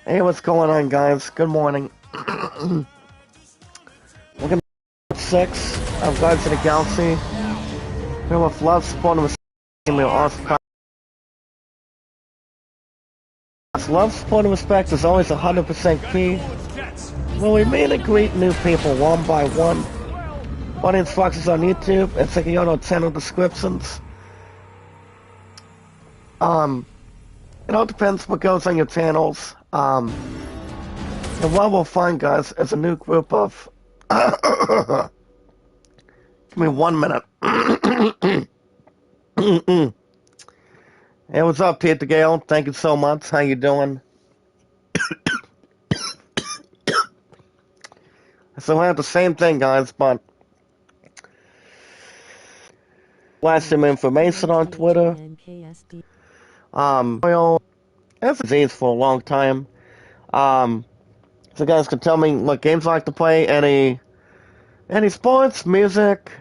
Hey, what's going on, guys? Good morning. Welcome to 6 of Guardians of the Galaxy. Here with love, support, and respect. Love, support, and respect is always 100% key. When we meet and greet new people one by one, follow the instructions on YouTube and check out our channel descriptions. It all depends what goes on your channels. And what we'll find, guys, is a new group of... Give me 1 minute. Hey, what's up, Peter Gale? Thank you so much. How you doing? So I have the same thing, guys, but... Last some information on Twitter. It's disease for a long time. So you guys can tell me what games I like to play, any sports, music,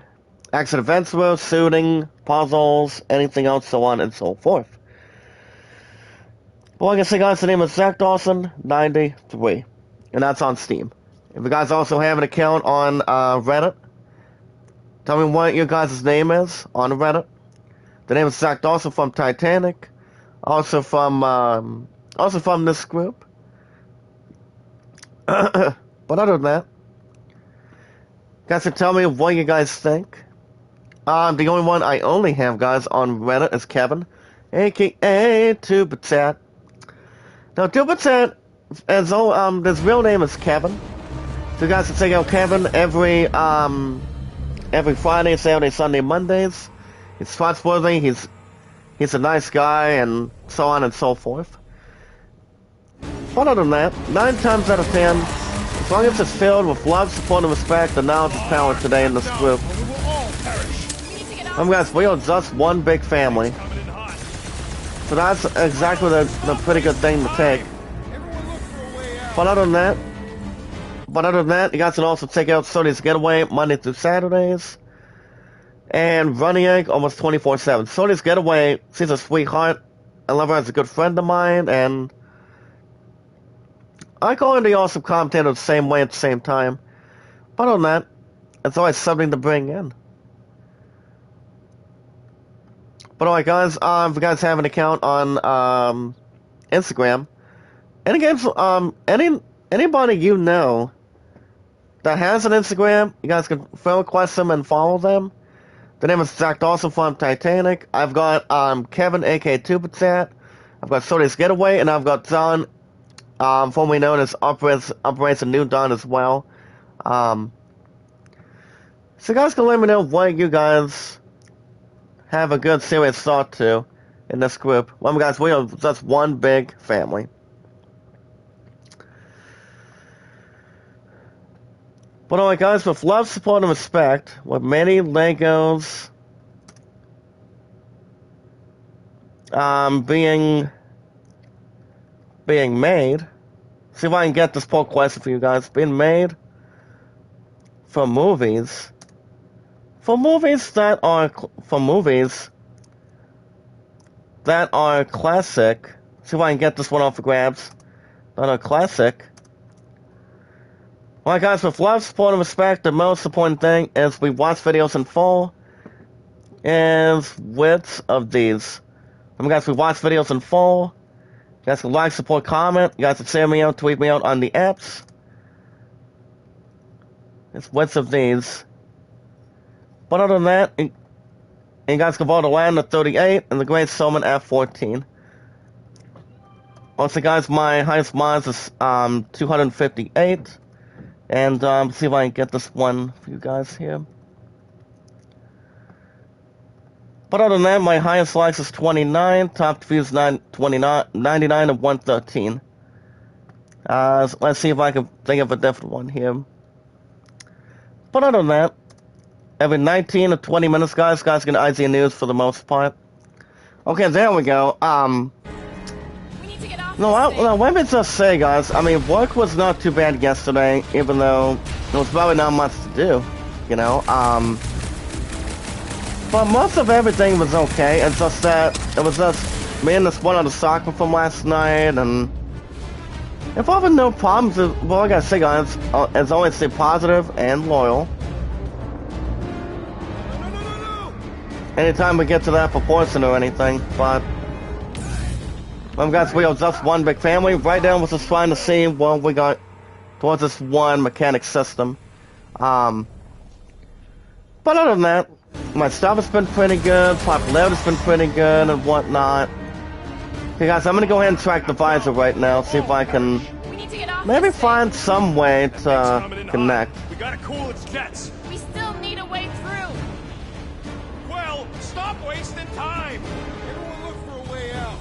action adventure, shooting, puzzles, anything else, so on and so forth. Well, like I say, guys, the name is Zach Dawson 93, and that's on Steam. If you guys also have an account on Reddit, tell me what your guys' name is on Reddit. The name is Zach Dawson from Titanic, also from this group. But other than that, you guys can tell me what you guys think. The only one I only have, guys, on Reddit is Kevin, aka Tuberchat. Now, Tuberchat, his real name is Kevin. So you guys can check out Kevin every Friday, Saturday, Sunday, Mondays. He's trustworthy, he's a nice guy, and so on and so forth. But other than that, 9 times out of 10, as long as it's filled with love, support, and respect, the knowledge is power today in this group. Guys, we are just one big family. So that's exactly the pretty good thing to take. But other than that, you guys can also check out Sony's Getaway Monday through Saturdays. And Running Egg almost 24/7. Sony's Getaway, she's a sweetheart. I love her as a good friend of mine, and I call her the awesome commentator the same way at the same time. But other than that, it's always something to bring in. But alright, guys, if you guys have an account on Instagram, anybody you know that has an Instagram, you guys can friend request them and follow them. The name is Zach Dawson from Titanic. I've got Kevin, aka Tuberchat. I've got Sony's Getaway, and I've got John, formerly known as Operation New Dawn as well. So you guys can let me know what you guys have a good serious thought to in this group. Well, guys, we are just one big family. But alright, guys, with love, support, and respect, with many Legos being made, see if I can get this poll question for you guys, being made for movies that are classic, see if I can get this one off the grabs, that are classic. Alright, guys, with love, support, and respect, the most important thing is we watch videos in full. Is which of these? Guys, we watch videos in full. You guys can like, support, comment. You guys can share me out, tweet me out on the apps. It's which of these? But other than that, you guys can vote Land at 38 and the Great Showman at 14. Also, guys, my highest mods is 258. And see if I can get this one for you guys here. But other than that, my highest likes is 29, top views 99 and 113. So let's see if I can think of a different one here. But other than that, every 19 to 20 minutes, guys get IZ News for the most part. Okay, there we go. No, let me just say, guys, I mean, work was not too bad yesterday, even though there was probably not much to do, you know, but most of everything was okay. It's just that it was just me and this one on the soccer from last night, and if I have no problems, well, I gotta say, guys, as always, stay positive and loyal. Anytime we get to that proportion or anything, but guys, we are just one big family. Right now, we're just trying to see what we got towards this one mechanic system. But other than that, my stuff has been pretty good, popularity's been pretty good, and whatnot. Okay, guys, I'm gonna go ahead and track the visor right now, see if I can maybe find some way to connect. We gotta cool its jets. We still need a way through. Well, stop wasting time. Everyone look for a way out.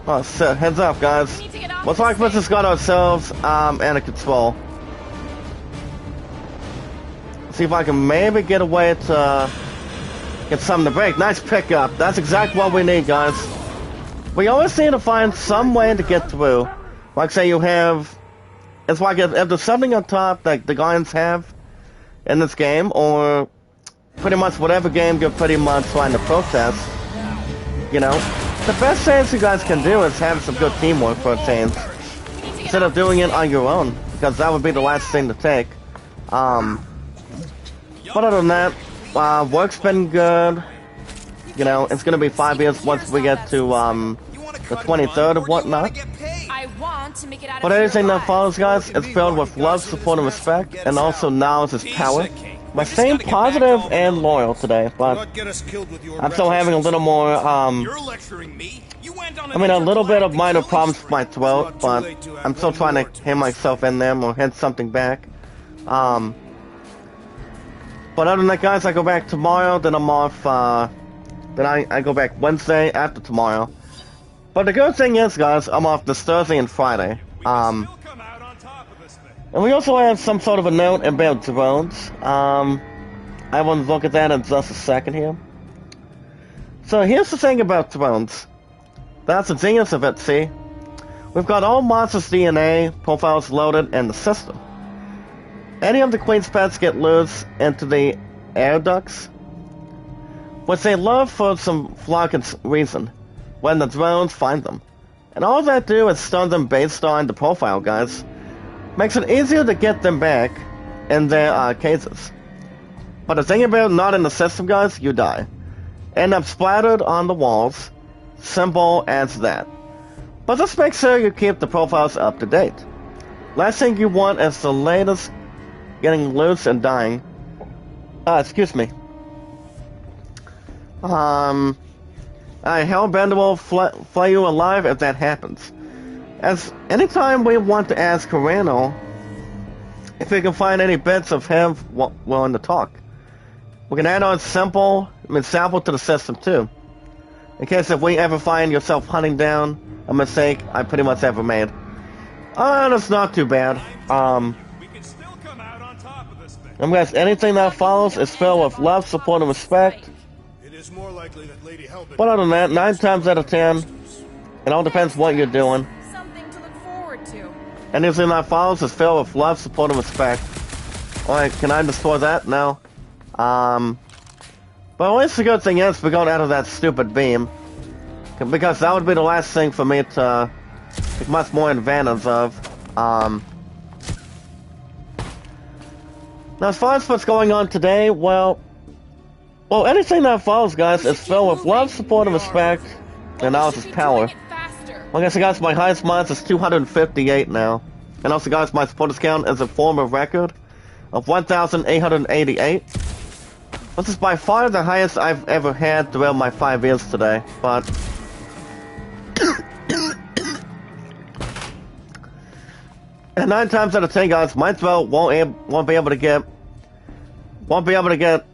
Oh, shit, heads up, guys. Looks like we just got ourselves, and a control. See if I can maybe get a way to get something to break. Nice pickup. That's exactly what we need, guys. We always need to find some way to get through. Like, say you have... It's like if there's something on top that the Guardians have in this game, or pretty much whatever game you're pretty much trying to protest, you know, the best chance you guys can do is have some good teamwork for a change, instead of doing it on your own, because that would be the last thing to take. But other than that, work's been good. You know, it's gonna be 5 years once we get to the 23rd and whatnot. I want to make it out of But anything that follows, guys, is filled with love, support, and respect, and also knowledge is power. By staying positive and loyal today, but I'm still having a little more, I mean, a little bit of minor problems with my throat, but I'm still trying to hand myself in them or hand something back. But other than that, guys, I go back tomorrow, then I'm off, then I go back Wednesday after tomorrow. But the good thing is, guys, I'm off this Thursday and Friday. And we also have some sort of a note about drones. I want to look at that in just a second here. So here's the thing about drones. That's the genius of it, see? We've got all monsters' DNA profiles loaded in the system. Any of the Queen's pets get loose into the air ducts, which they love for some flawed reason, when the drones find them. And all that do is stun them based on the profile, guys. Makes it easier to get them back in their cases. But the thing about not in the system, guys, you die. End up splattered on the walls. Simple as that. But just make sure you keep the profiles up to date. Last thing you want is the latest getting loose and dying. Excuse me. Hellbender will flay you alive if that happens. As anytime we want to ask Corano if we can find any bits of him willing to talk. We can add on sample to the system too. In case if we ever find yourself hunting down a mistake I pretty much ever made. That's not too bad. And guys, anything that follows is filled with love, support, and respect. But other than that, 9 times out of 10, it all depends what you're doing. Something to look forward to. Anything that follows is filled with love, support, and respect. Alright, can I destroy that? No. But at least the good thing is we're going out of that stupid beam. Because that would be the last thing for me to take much more advantage of. Now, as far as what's going on today, well, anything that follows, guys, is filled with love, support, and respect, and knowledge is power. Like I said, guys, my highest mods is 258 now. And also, guys, my supporters count is a former record of 1,888. This is by far the highest I've ever had throughout my 5 years today, but... And 9 times out of 10, guys, my throat won't be able to get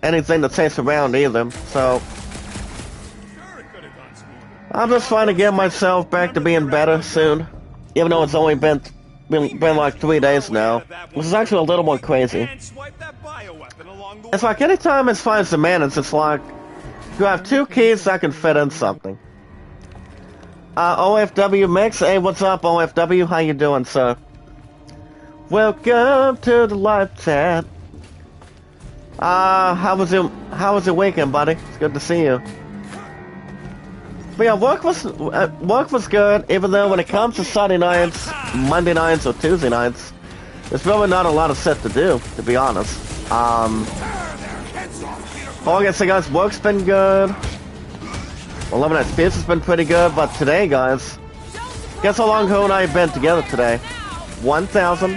anything to taste around either. So I'm just trying to get myself back to being better soon, even though it's only been like 3 days now, which is actually a little more crazy. It's like anytime it finds the manage, it's like you have 2 keys that can fit in something. OFW Mix, hey, what's up, OFW? How you doing, sir? Welcome to the live chat. How was your weekend, buddy? It's good to see you. But yeah, work was good. Even though when it comes to Sunday nights, Monday nights, or Tuesday nights, there's really not a lot of shit to do, to be honest. Well, I guess, guys, work's been good. 11 Nights Peace has been pretty good, but today, guys, guess how long Ho and I have been together today? 1,000.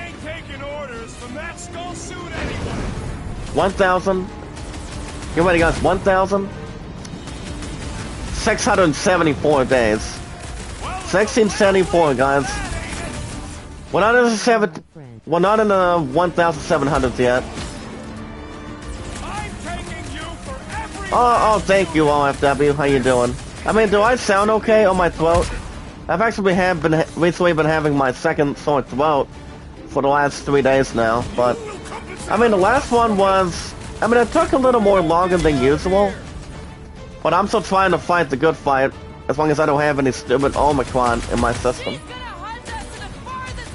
1,000. Get ready, guys. 1,674 days. 1674, guys. We're not in the 1,700s yet. Oh, thank you, OFW. How you doing? I mean, do I sound okay on my throat? I've actually recently been having my second sore throat for the last 3 days now, but I mean, the last one was, I mean, it took a little more longer than usual, but I'm still trying to fight the good fight, as long as I don't have any stupid Omicron in my system.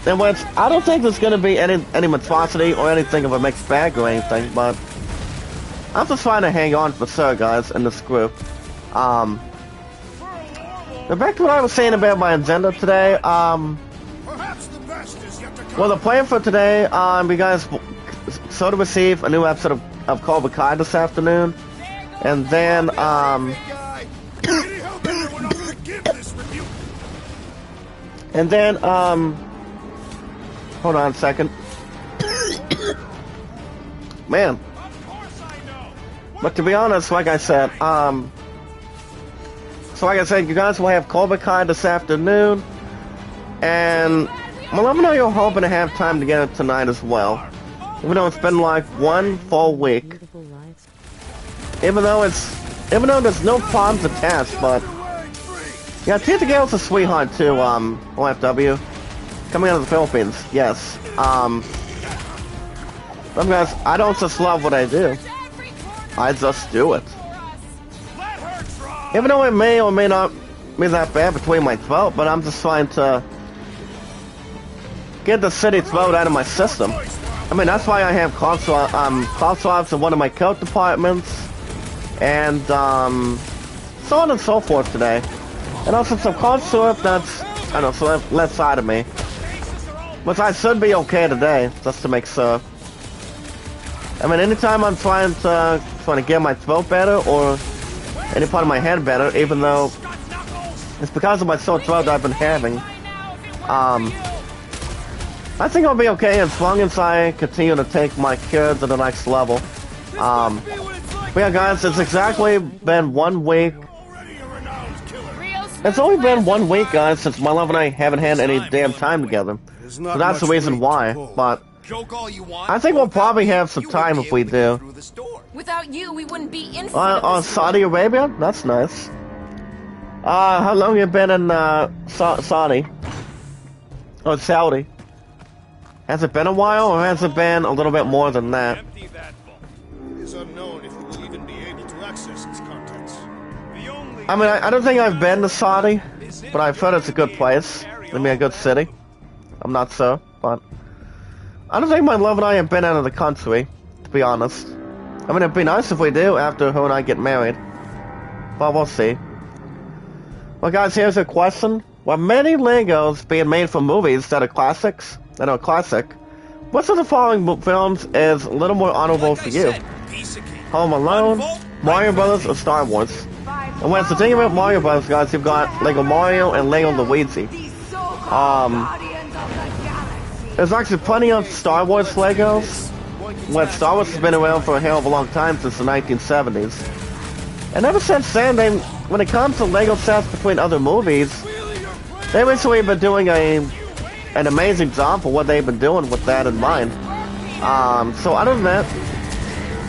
In which, I don't think there's gonna be any monstrosity or anything of a mixed bag or anything, but I'm just trying to hang on for sure, guys, in this group. Now back to what I was saying about my agenda today, well, the plan for today, we guys sort of receive a new episode of Cobra Kai this afternoon, and then, hold on a second. Man. But to be honest, like I said, you guys will have Cobra Kai this afternoon, and well, let me know you're hoping to have time together tonight as well. Even though it's been like 1 full week. Even though there's no problems attached, but yeah, Tita Gale's a sweetheart too, OFW. Coming out of the Philippines, yes. Some guys, I don't just love what I do. I just do it. Even though it may or may not be that bad between my throat, but I'm just trying to get the city throat out of my system. I mean, that's why I have cough swabs in one of my coat departments, and so on and so forth today. And also some cough syrup that's, I don't know, so left side of me. Which I should be okay today, just to make sure. I mean, anytime I'm trying to get my throat better or any part of my head better, even though it's because of my sore throat that I've been having, I think I'll be okay as long as I continue to take my cure to the next level. But yeah, guys, it's exactly been 1 week. It's only been 1 week, guys, since my love and I haven't had any damn time together. So that's the reason why, but I think we'll probably have some time if we do. Without you, we wouldn't be in Saudi Arabia? That's nice. How long you been in, Saudi? Or Saudi? Has it been a while, or has it been a little bit more than that? It's unknown if we will even be able to access its contents. I mean, I don't think I've been to Saudi, but I've heard it's a good place. I mean, a good city. I'm not sure, but I don't think my love and I have been out of the country, to be honest. I mean, it'd be nice if we do after her and I get married, but we'll see. Well, guys, here's a question. Were many Legos being made for movies that are classics, which of the following films is a little more honorable for you? Home Alone, Mario Brothers, or Star Wars? And when it's the thing about Mario Brothers, guys, you've got Lego Mario and Lego Luigi. There's actually plenty of Star Wars Legos, when Star Wars has been around for a hell of a long time, since the 1970s. And ever since then, when it comes to Lego sets between other movies, they've recently been doing an amazing job for what they've been doing with that in mind. So other than that,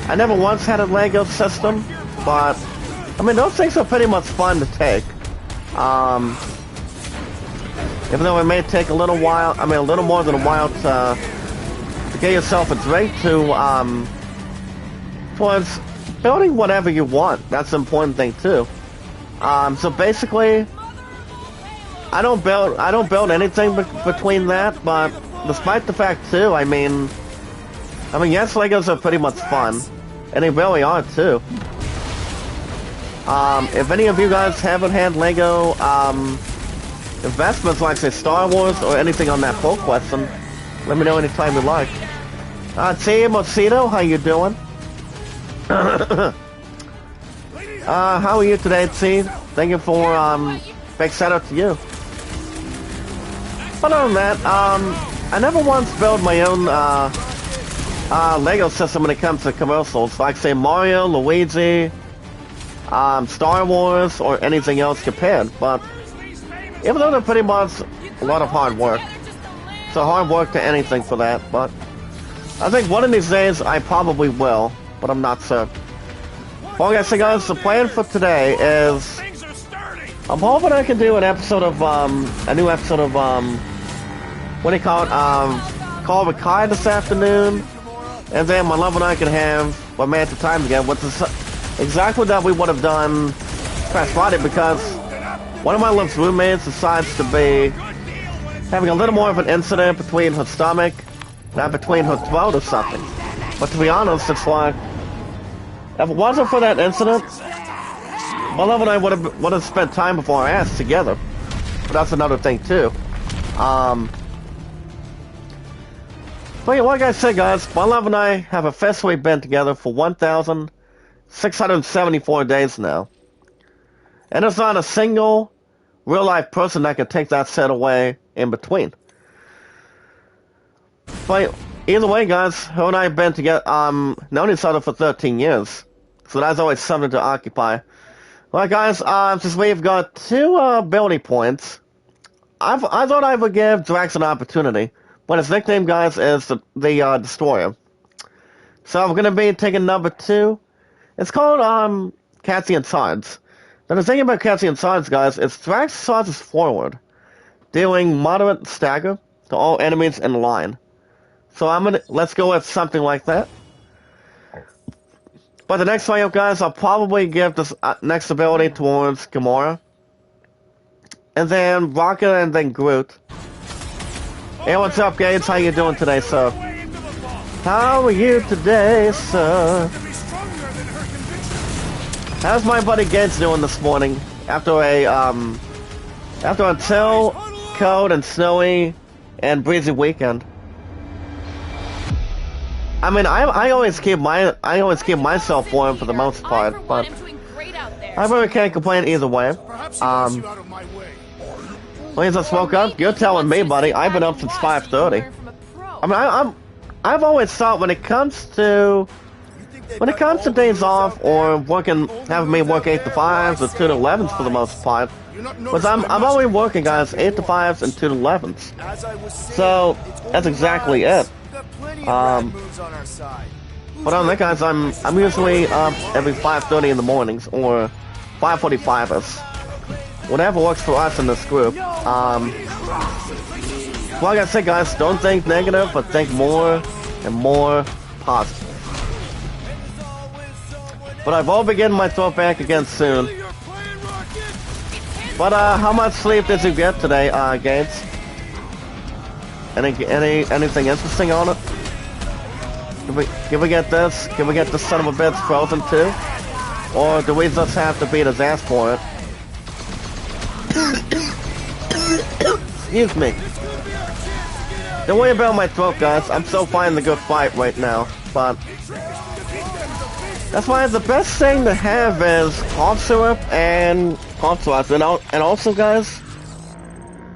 I never once had a Lego system, but I mean, those things are pretty much fun to take. Even though it may take a little while, I mean, a little more than a while to get yourself a drink towards building whatever you want. That's the important thing too. So basically, I don't build anything between that, but despite the fact too, I mean, yes, Legos are pretty much fun, and they really are too. If any of you guys haven't had Lego investments like say Star Wars or anything on that poll question, let me know anytime you like. T Mosito, how you doing? How are you today, T? Thank you for big shout out to you. But other than that, I never once built my own Lego system when it comes to commercials, like say Mario, Luigi, Star Wars, or anything else compared. But even though they're pretty much a lot of hard work, so hard work to anything for that. But I think one of these days I probably will, but I'm not certain. Well, I guess, guys, the plan for today is I'm hoping I can do an episode of a new episode of what do you call it? Call of Kai this afternoon, and then my love and I can have my man to time again, which is exactly that we would have done past Friday, because one of my love's roommates decides to be having a little more of an incident between her stomach, not between her throat or something. But to be honest, it's like, if it wasn't for that incident, my love and I would have spent time before our ass together. But that's another thing too. But yeah, like I said, guys, my love and I have officially been together for 1,674 days now. And there's not a single real-life person that can take that set away in between. But either way, guys, her and I have been together, known each other for 13 years. So that's always something to occupy. Well, guys, since we've got 2 ability points, I thought I would give Drax an opportunity. But his nickname, guys, is the Destroyer. So we're going to be taking number 2. It's called Cassian Swords. Now the thing about Cassian Swords, guys, is Drax charges forward, dealing moderate stagger to all enemies in line. So let's go with something like that. But the next video, guys, I'll probably give this next ability towards Gamora. And then Rocket, and then Groot. Hey, what's up, Gates? How you doing today, sir? How are you today, sir? How's my buddy Gates doing this morning? After a chill, cold, and snowy, and breezy weekend. I mean, I always keep myself warm for the most part, but I really can't complain either way. When you just woke up, you're telling me, buddy. I've been up since 5:30. I mean, I've always thought when it comes to days off or having me work 8 to 5s or 2 to 11s for the most part, because I'm always working, guys, 8 to 5s and 2 to 11s. So that's exactly it. But on that, guys, I'm usually up every 5:30 in the mornings or 5:45ish. Whatever works for us in this group. Like I said, guys, don't think negative, but think more and more positive. But I will begin my throw back again soon. But how much sleep did you get today, Gates? Anything interesting on it? Can we get this? Can we get this son of a bitch frozen too? Or do we just have to beat his ass for it? Excuse me. Don't worry about my throat, guys. I'm still fighting the good fight right now. But that's why the best thing to have is cough syrup and cough drops. And also, guys,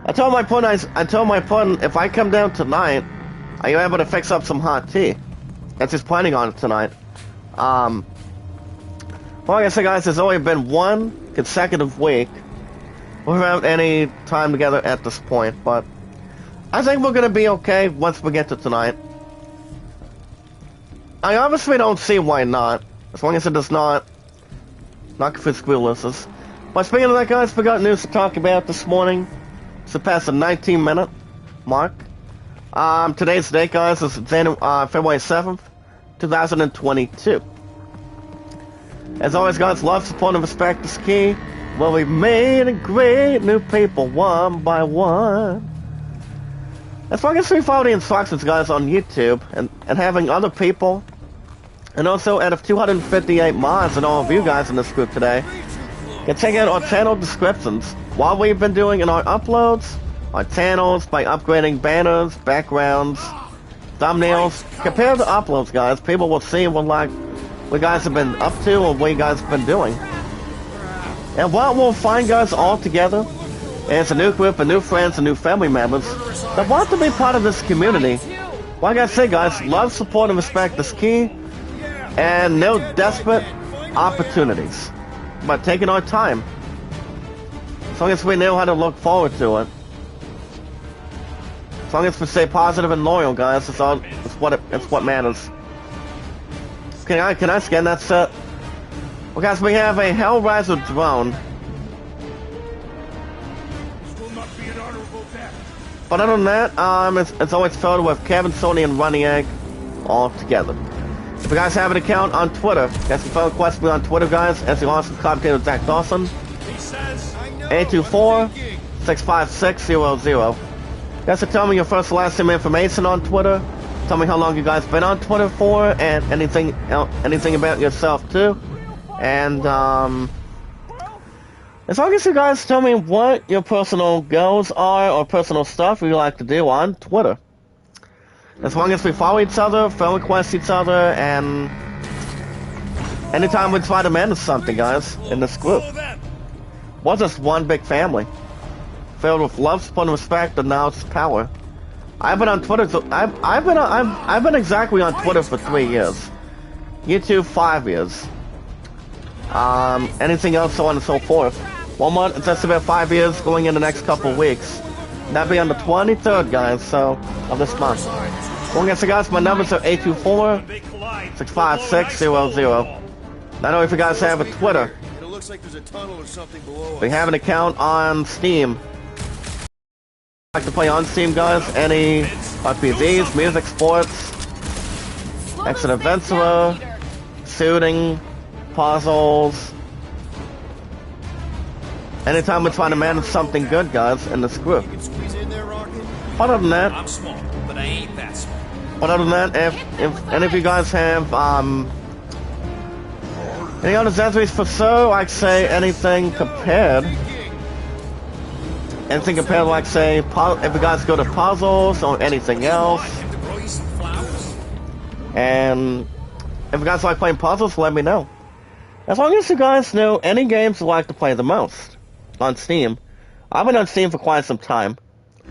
I told my partner if I come down tonight, are you able to fix up some hot tea? That's just planning on it tonight. Well, like I said, guys, there's only been 1 consecutive week without any time together at this point, but I think we're gonna be okay once we get to tonight. I obviously don't see why not, as long as it does not confuse squealuses. But speaking of that, guys, we got news to talk about this morning. Surpassed the 19-minute mark. Today's date, guys, is February 7th, 2022. As always, guys, love, support, and respect is key. Well, we made and great new people one by one. As long as we follow the instructions, guys, on YouTube, and having other people, and also out of 258 mods and all of you guys in this group today, can check out our channel descriptions. What we've been doing in our uploads, our channels, by upgrading banners, backgrounds, thumbnails. Compared to uploads, guys, people will see what you guys have been up to or what you guys have been doing. And what we'll find, guys, all together is a new group of new friends and new family members that want to be part of this community. Like I said, guys, love, support, and respect is key, and no desperate opportunities, but taking our time. As long as we know how to look forward to it. As long as we stay positive and loyal, guys, it's what matters. Can I scan that set? Well, guys, we have a Hellraiser drone. But other than that, it's always filled with Kevin, Sony, and Runny Egg all together. If you guys have an account on Twitter, guys can follow request me on Twitter, guys, as the awesome commentator Zach Dawson. 824-656-00. Guys, so tell me your first and last name information on Twitter. Tell me how long you guys been on Twitter for, and anything about yourself too. And as long as you guys tell me what your personal goals are or personal stuff you like to do on Twitter. As long as we follow each other, friend request each other, and anytime we try to manage something, guys, in this group. We're just one big family, filled with love, support, and respect, and now it's power. I've been on Twitter. I've been exactly on Twitter for 3 years. YouTube 5 years. Anything else, so on and so forth. 1 month, it's just about 5 years, going in the next couple of weeks. That'll be on the 23rd, guys, so, of this month. Well, guys, my numbers are 824-656-00. I don't know if you guys have a Twitter. It looks like there's a tunnel or something below us. We have an account on Steam. Like to play on Steam, guys, any RPGs, music, sports, Exit Adventurer, shooting, puzzles. Anytime we're trying to manage something good, guys, in this group. Other than that, I'm small, but I ain't that small. but other than that, if any of you guys have any other accessories for sale, like say anything compared, like say if you guys go to puzzles or anything else, and if you guys like playing puzzles, let me know. As long as you guys know any games you like to play the most on Steam. I've been on Steam for quite some time.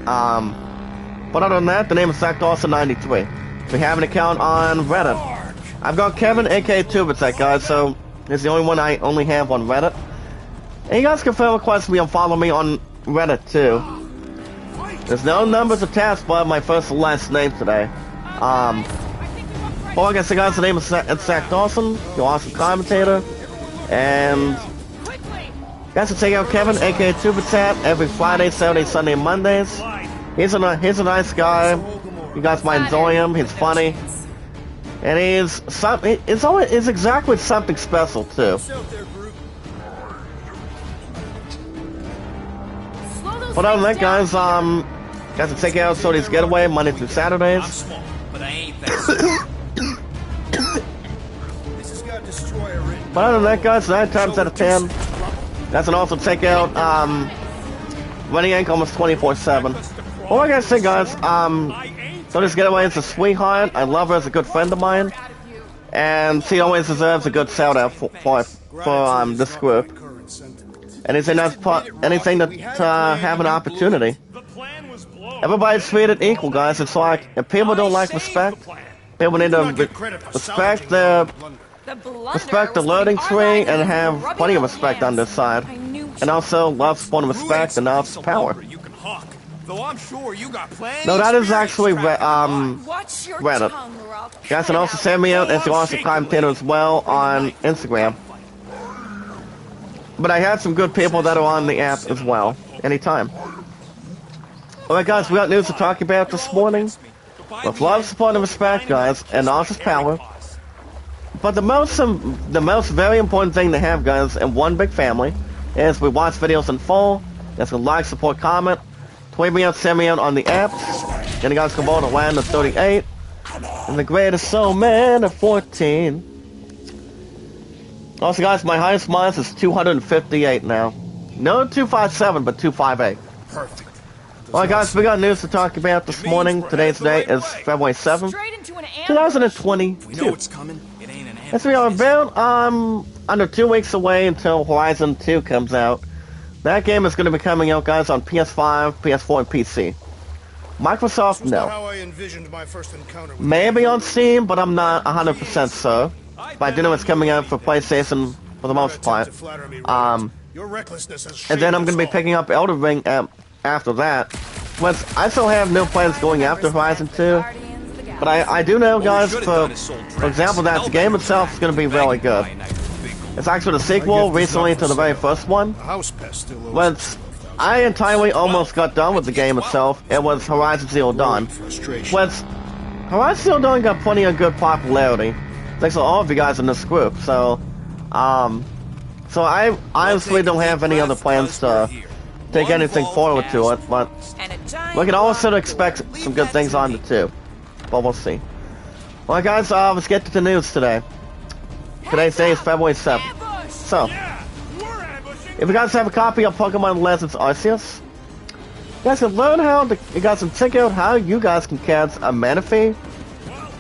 But other than that, the name is Zach Dawson 93. We have an account on Reddit. I've got Kevin, aka Tubitech, guys, so it's the only one I only have on Reddit. And you guys can friend request me and follow me on Reddit too. There's no numbers attached by my first and last name today. Well, like I said, guys, the name is Zach Dawson, your awesome commentator. And guys can check out Kevin, aka Tubitech, every Friday, Saturday, Sunday, and Mondays. He's a nice guy. You guys might enjoy him. He's funny, and he's exactly something special too. But other than that, guys can check out Sody's Getaway Monday through Saturdays. I'm small, but I ain't that small. This has got Destroyer written. But other than that, guys, 9 times out of 10. Guys can also check out Running Ink almost 24/7. Well, like I said, guys, Sody's Getaway is a sweetheart. I love her as a good friend of mine, and she always deserves a good shout out for this group. Anything to have an opportunity. Everybody's treated equal, guys. It's like if people don't like respect, people need to respect the loading tree and have plenty of respect on this side, and also love, support, and respect, and now it's power. Though I'm sure you got plenty. No, that is actually Reddit. You guys can also send me out as your awesome commentator as well on Instagram. But I have some good people that are on the app as well, anytime. Alright, guys, we got news to talk about this morning. With love, support, and respect, guys, and also power. But the most very important thing to have, guys, in one big family is we watch videos in full. That's a like, support, comment. Tweet me out, send me out on the apps. And you guys can vote to land of 38. And the greatest soul man of 14. Also, guys, my highest minus is 258 now. No 257, but 258. Perfect. Alright, guys, we got news to talk about this morning. Today's date is February 7th, Straight into an ambush. 2022. We know it's coming. It ain't an As we are about under 2 weeks away until Horizon 2 comes out. That game is going to be coming out, guys, on PS5, PS4, and PC. Microsoft, no. How I envisioned my first encounter with Maybe on Steam, but I'm not 100% sure. But I do know it's coming out for PlayStation for the most part. Your recklessness has And then shamed I'm going to be us all. picking up Elden Ring after that. But I still have no plans going after Horizon 2. But I do know, guys, for example, that the game itself is going to be really good. It's actually the sequel recently to the very first one. A house pest still owes Once I entirely almost got done with the game itself, it was Horizon Zero Dawn. frustration. Once Horizon Zero Dawn got plenty of good popularity, thanks to all of you guys in this group. So I honestly don't have any other plans to take anything forward to it, but And a giant we can also expect some good things on it too. But we'll see. Well, guys, let's get to the news today. Today's day is February 7th. ambush. So, Yeah, we're ambushing. if you guys have a copy of Pokemon Legends Arceus, you guys can learn you guys can check out how you guys can catch a Manaphy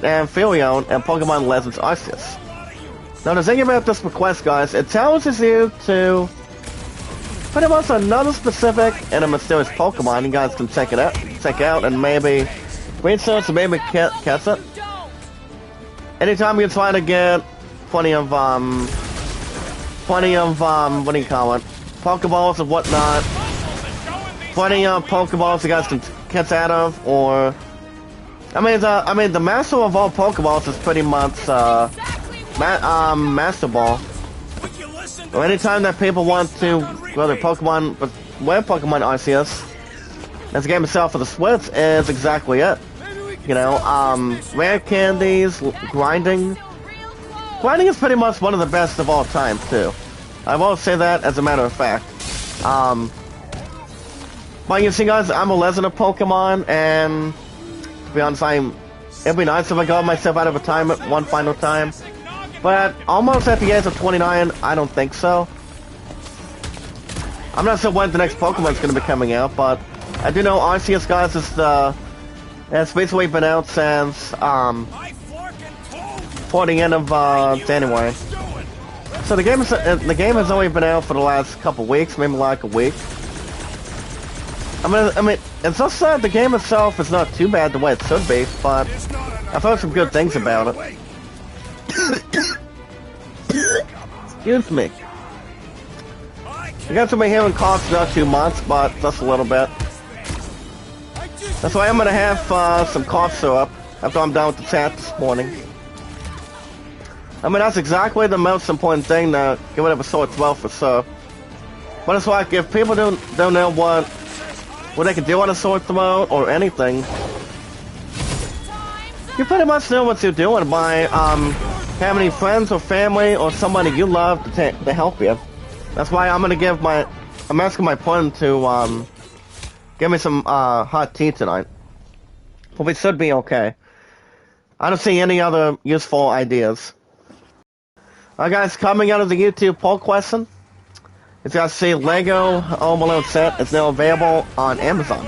and Filion and Pokemon Legends Arceus. Now, the thing about this request, guys, it challenges you to pretty much another specific and a mysterious Pokemon. You guys can check out, and maybe research and maybe catch it. Anytime you try to get plenty of what do you call it? Pokeballs and whatnot. Plenty of Pokeballs you guys can catch out of, or I mean the master of all Pokeballs is pretty much Master Ball. Would you listen to Or anytime that people want to grow their Pokemon with Pokemon Arceus, as the game itself for the Switch is exactly it. You know, rare candies, grinding. Grinding is pretty much one of the best of all time, too. I will say that as a matter of fact. But you see, guys, I'm a legend of Pokemon, and to be honest, it'd be nice if I got myself out of retirement one final time. But almost at the age of 29, I don't think so. I'm not sure when the next Pokemon's going to be coming out, but I do know Arceus, guys, it's basically been out since for the end of January. So the game has only been out for the last couple weeks, maybe like a week. I mean, it's just that the game itself is not too bad the way it should be, but I've heard some good things about it. Excuse me. You guys have been hearing coughs not 2 months, but just a little bit. That's why I'm gonna have some cough syrup after I'm done with the chat this morning. I mean, that's exactly the most important thing to get rid of a sore throat for sure. But it's like, if people don't know what they can do on a sore throat or anything, you pretty much know what you're doing by having friends or family or somebody you love to help you. That's why I'm asking my friend to give me some hot tea tonight. But we should be okay. I don't see any other useful ideas. Alright, guys, coming out of the YouTube poll question, as you guys see, Lego Home Alone set is now available on Amazon.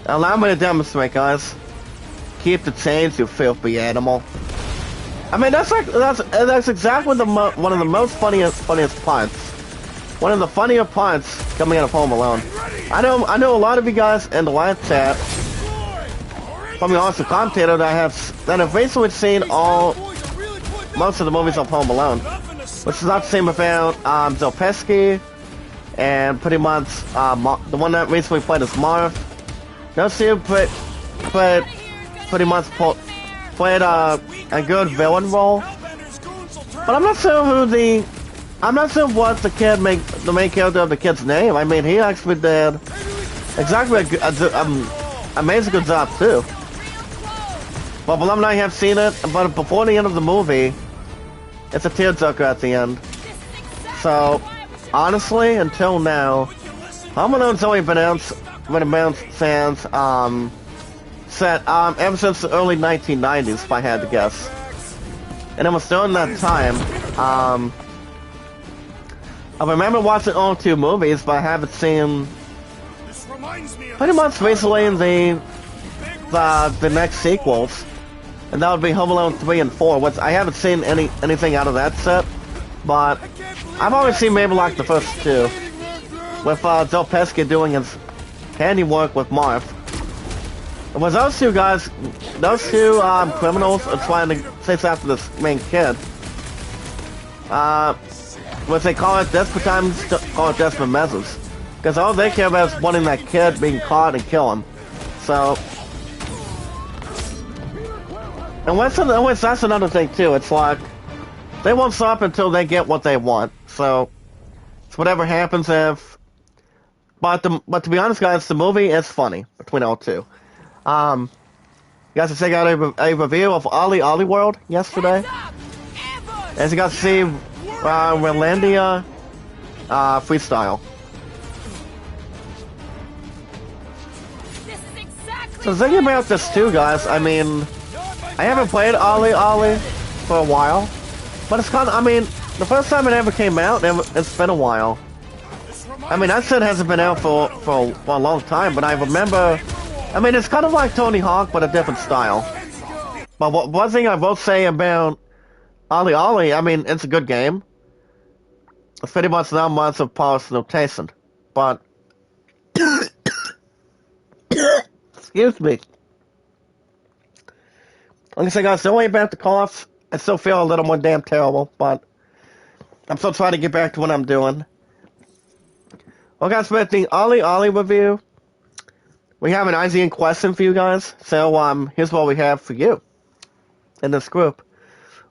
Allow me to demonstrate, guys. Keep the change, you filthy animal. I mean, that's exactly one of the most funniest parts. One of the funnier parts coming out of Home Alone. I know a lot of you guys in the live chat from the awesome commentator that have basically seen most of the movies of Home Alone, which is not the same about Zelpesky and pretty much the one that recently played as Marv. Those two pretty much played a good villain role, but I'm not sure what the main character of the kid's name. I mean, he actually did exactly an amazing good job too. But Blum and I have seen it, but before the end of the movie, it's a tearjerker at the end. So, honestly, until now, Home Alone's only been out since ever since the early 1990s, if I had to guess. And it was during that time I remember watching all two movies, but I haven't seen This reminds me of pretty much recently in the next sequels, and that would be Home Alone 3 and 4, which I haven't seen anything out of that set, but I've always seen maybe like the first two, with Joe Pesci doing his handiwork with Marv. It was those two guys, those two criminals are trying to chase after this main kid. What they call it, desperate times, call it desperate measures. Because all they care about is wanting that kid being caught and kill him. So, and that's another thing too. It's like they won't stop until they get what they want. So, it's whatever happens if. But to be honest, guys, the movie is funny between all two. You guys can check out a review of Ollie World yesterday. As you got to see, Relandia freestyle. So thinking about this too, guys. I mean, I haven't played Ollie for a while, but it's kind of. I mean, the first time it ever came out, it's been a while. I mean, that shit hasn't been out for a long time, but I remember. I mean, it's kind of like Tony Hawk, but a different style. But one thing I will say about Ollie, I mean, it's a good game. It's pretty much not much of polish notation, but excuse me. Like I said, guys, don't worry about the cough. I still feel a little more damn terrible, but I'm still trying to get back to what I'm doing. Well, guys, with the Ollie review, we have an IGN question for you guys. So, here's what we have for you in this group.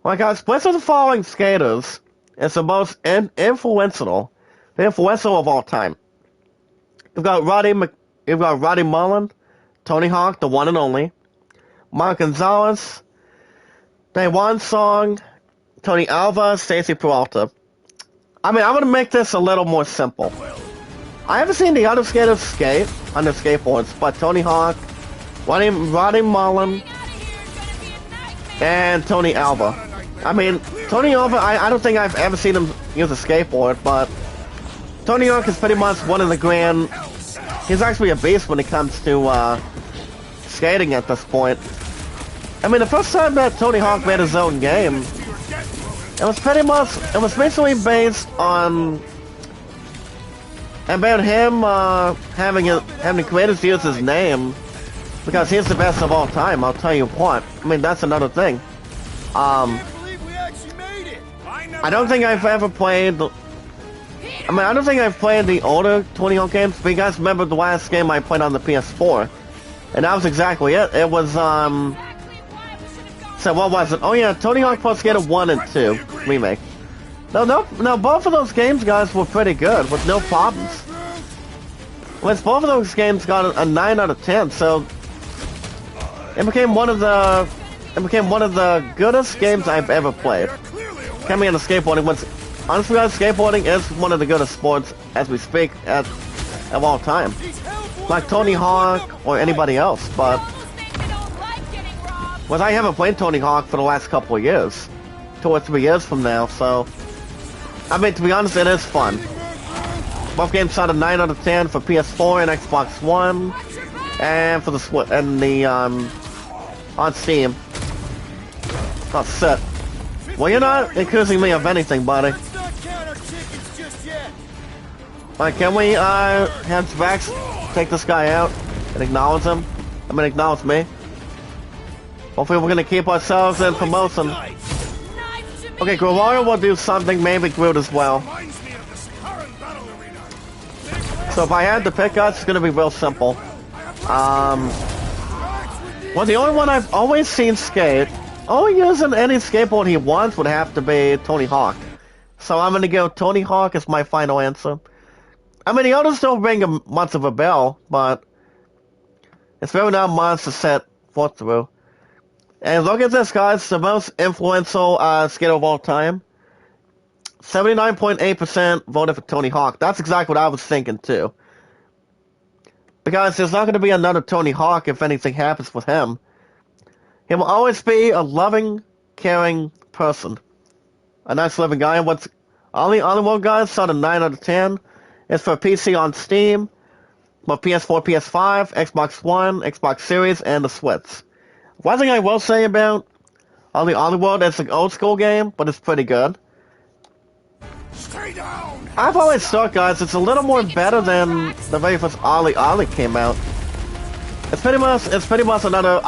Well, guys, which of the following skaters is the most influential of all time? You've got Roddy Mullen, Tony Hawk, the one and only, Mark Gonzalez, Daewon Song, Tony Alva, Stacy Peralta. I mean, I'm gonna make this a little more simple. I haven't seen the other skaters skate on their skateboards, but Tony Hawk, Roddy Mullen, and Tony Alva. I mean, Tony Alva, I don't think I've ever seen him use a skateboard, but Tony Hawk is pretty much one of the grand. He's actually a beast when it comes to skating at this point. I mean, the first time that Tony Hawk made his own game, it was basically based on about him having the creators use his name because he's the best of all time. I'll tell you what. I mean, that's another thing. I don't think I've ever played. I don't think I've played the older Tony Hawk games. But you guys remember the last game I played on the PS4, and that was exactly it. It was So what was it? Oh yeah, Tony Hawk Pro Skater 1 and 2 remake. No, both of those games, guys, were pretty good, with no problems. Both of those games got a 9 out of 10, so it became one of the goodest games I've ever played. Coming into skateboarding, honestly, guys, skateboarding is one of the goodest sports as we speak of all time. Like Tony Hawk or anybody else, but I haven't played Tony Hawk for the last couple of years, 2 or 3 years from now, so. I mean, to be honest, it is fun. Both games got a 9 out of 10 for PS4 and Xbox One, and for the on Steam. Oh, shit. Well, you're not accusing me of anything, buddy. Alright, can we have Vax take this guy out and acknowledge him? Acknowledge me. Hopefully, we're gonna keep ourselves in promotion. Okay, Grewario will do something, maybe Groot as well. So if I had to pick us, it's gonna be real simple. Well, the only one I've always seen skate, only using any skateboard he wants, would have to be Tony Hawk. So I'm gonna go Tony Hawk as my final answer. I mean, the others don't ring much of a bell, but it's really not much to set forth through. And look at this, guys, the most influential skater of all time. 79.8% voted for Tony Hawk. That's exactly what I was thinking, too. Because there's not going to be another Tony Hawk if anything happens with him. He will always be a loving, caring person. a nice living guy. What's only one guys saw the 9 out of 10. It's for PC on Steam, for PS4, PS5, Xbox One, Xbox Series, and the Switch. One thing I will say about Ollie World, it's an old school game, but it's pretty good. Stay down! I've always thought, guys, it's a little more better than the very first Ollie came out. It's pretty much another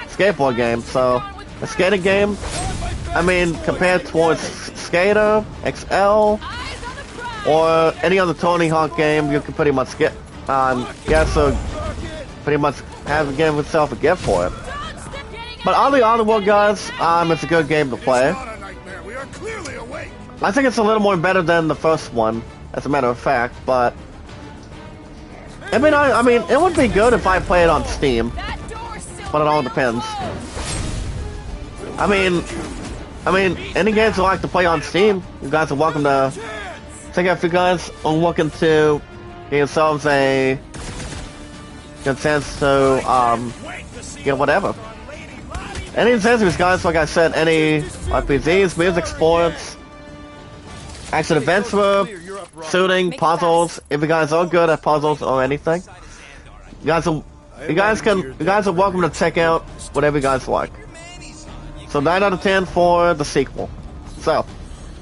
skateboard game. So a skating game. I mean, compared towards Skater, XL, or any other Tony Hawk game, you can pretty much get so pretty much give yourself a gift for it. But Ollie World, guys, it's a good game to play. Not a nightmare. We are clearly awake. I think it's a little more better than the first one, as a matter of fact, but I mean, it would be good if I play it on Steam, but it all depends. I mean, any games you like to play on Steam, you guys are welcome to check out. If you guys are looking to get yourselves a good chance to get whatever. Any accessories, guys, like I said, any RPGs, music, sports, action adventure, shooting, puzzles. If you guys are good at puzzles or anything, you guys are welcome to check out whatever you guys like. So 9 out of 10 for the sequel. So,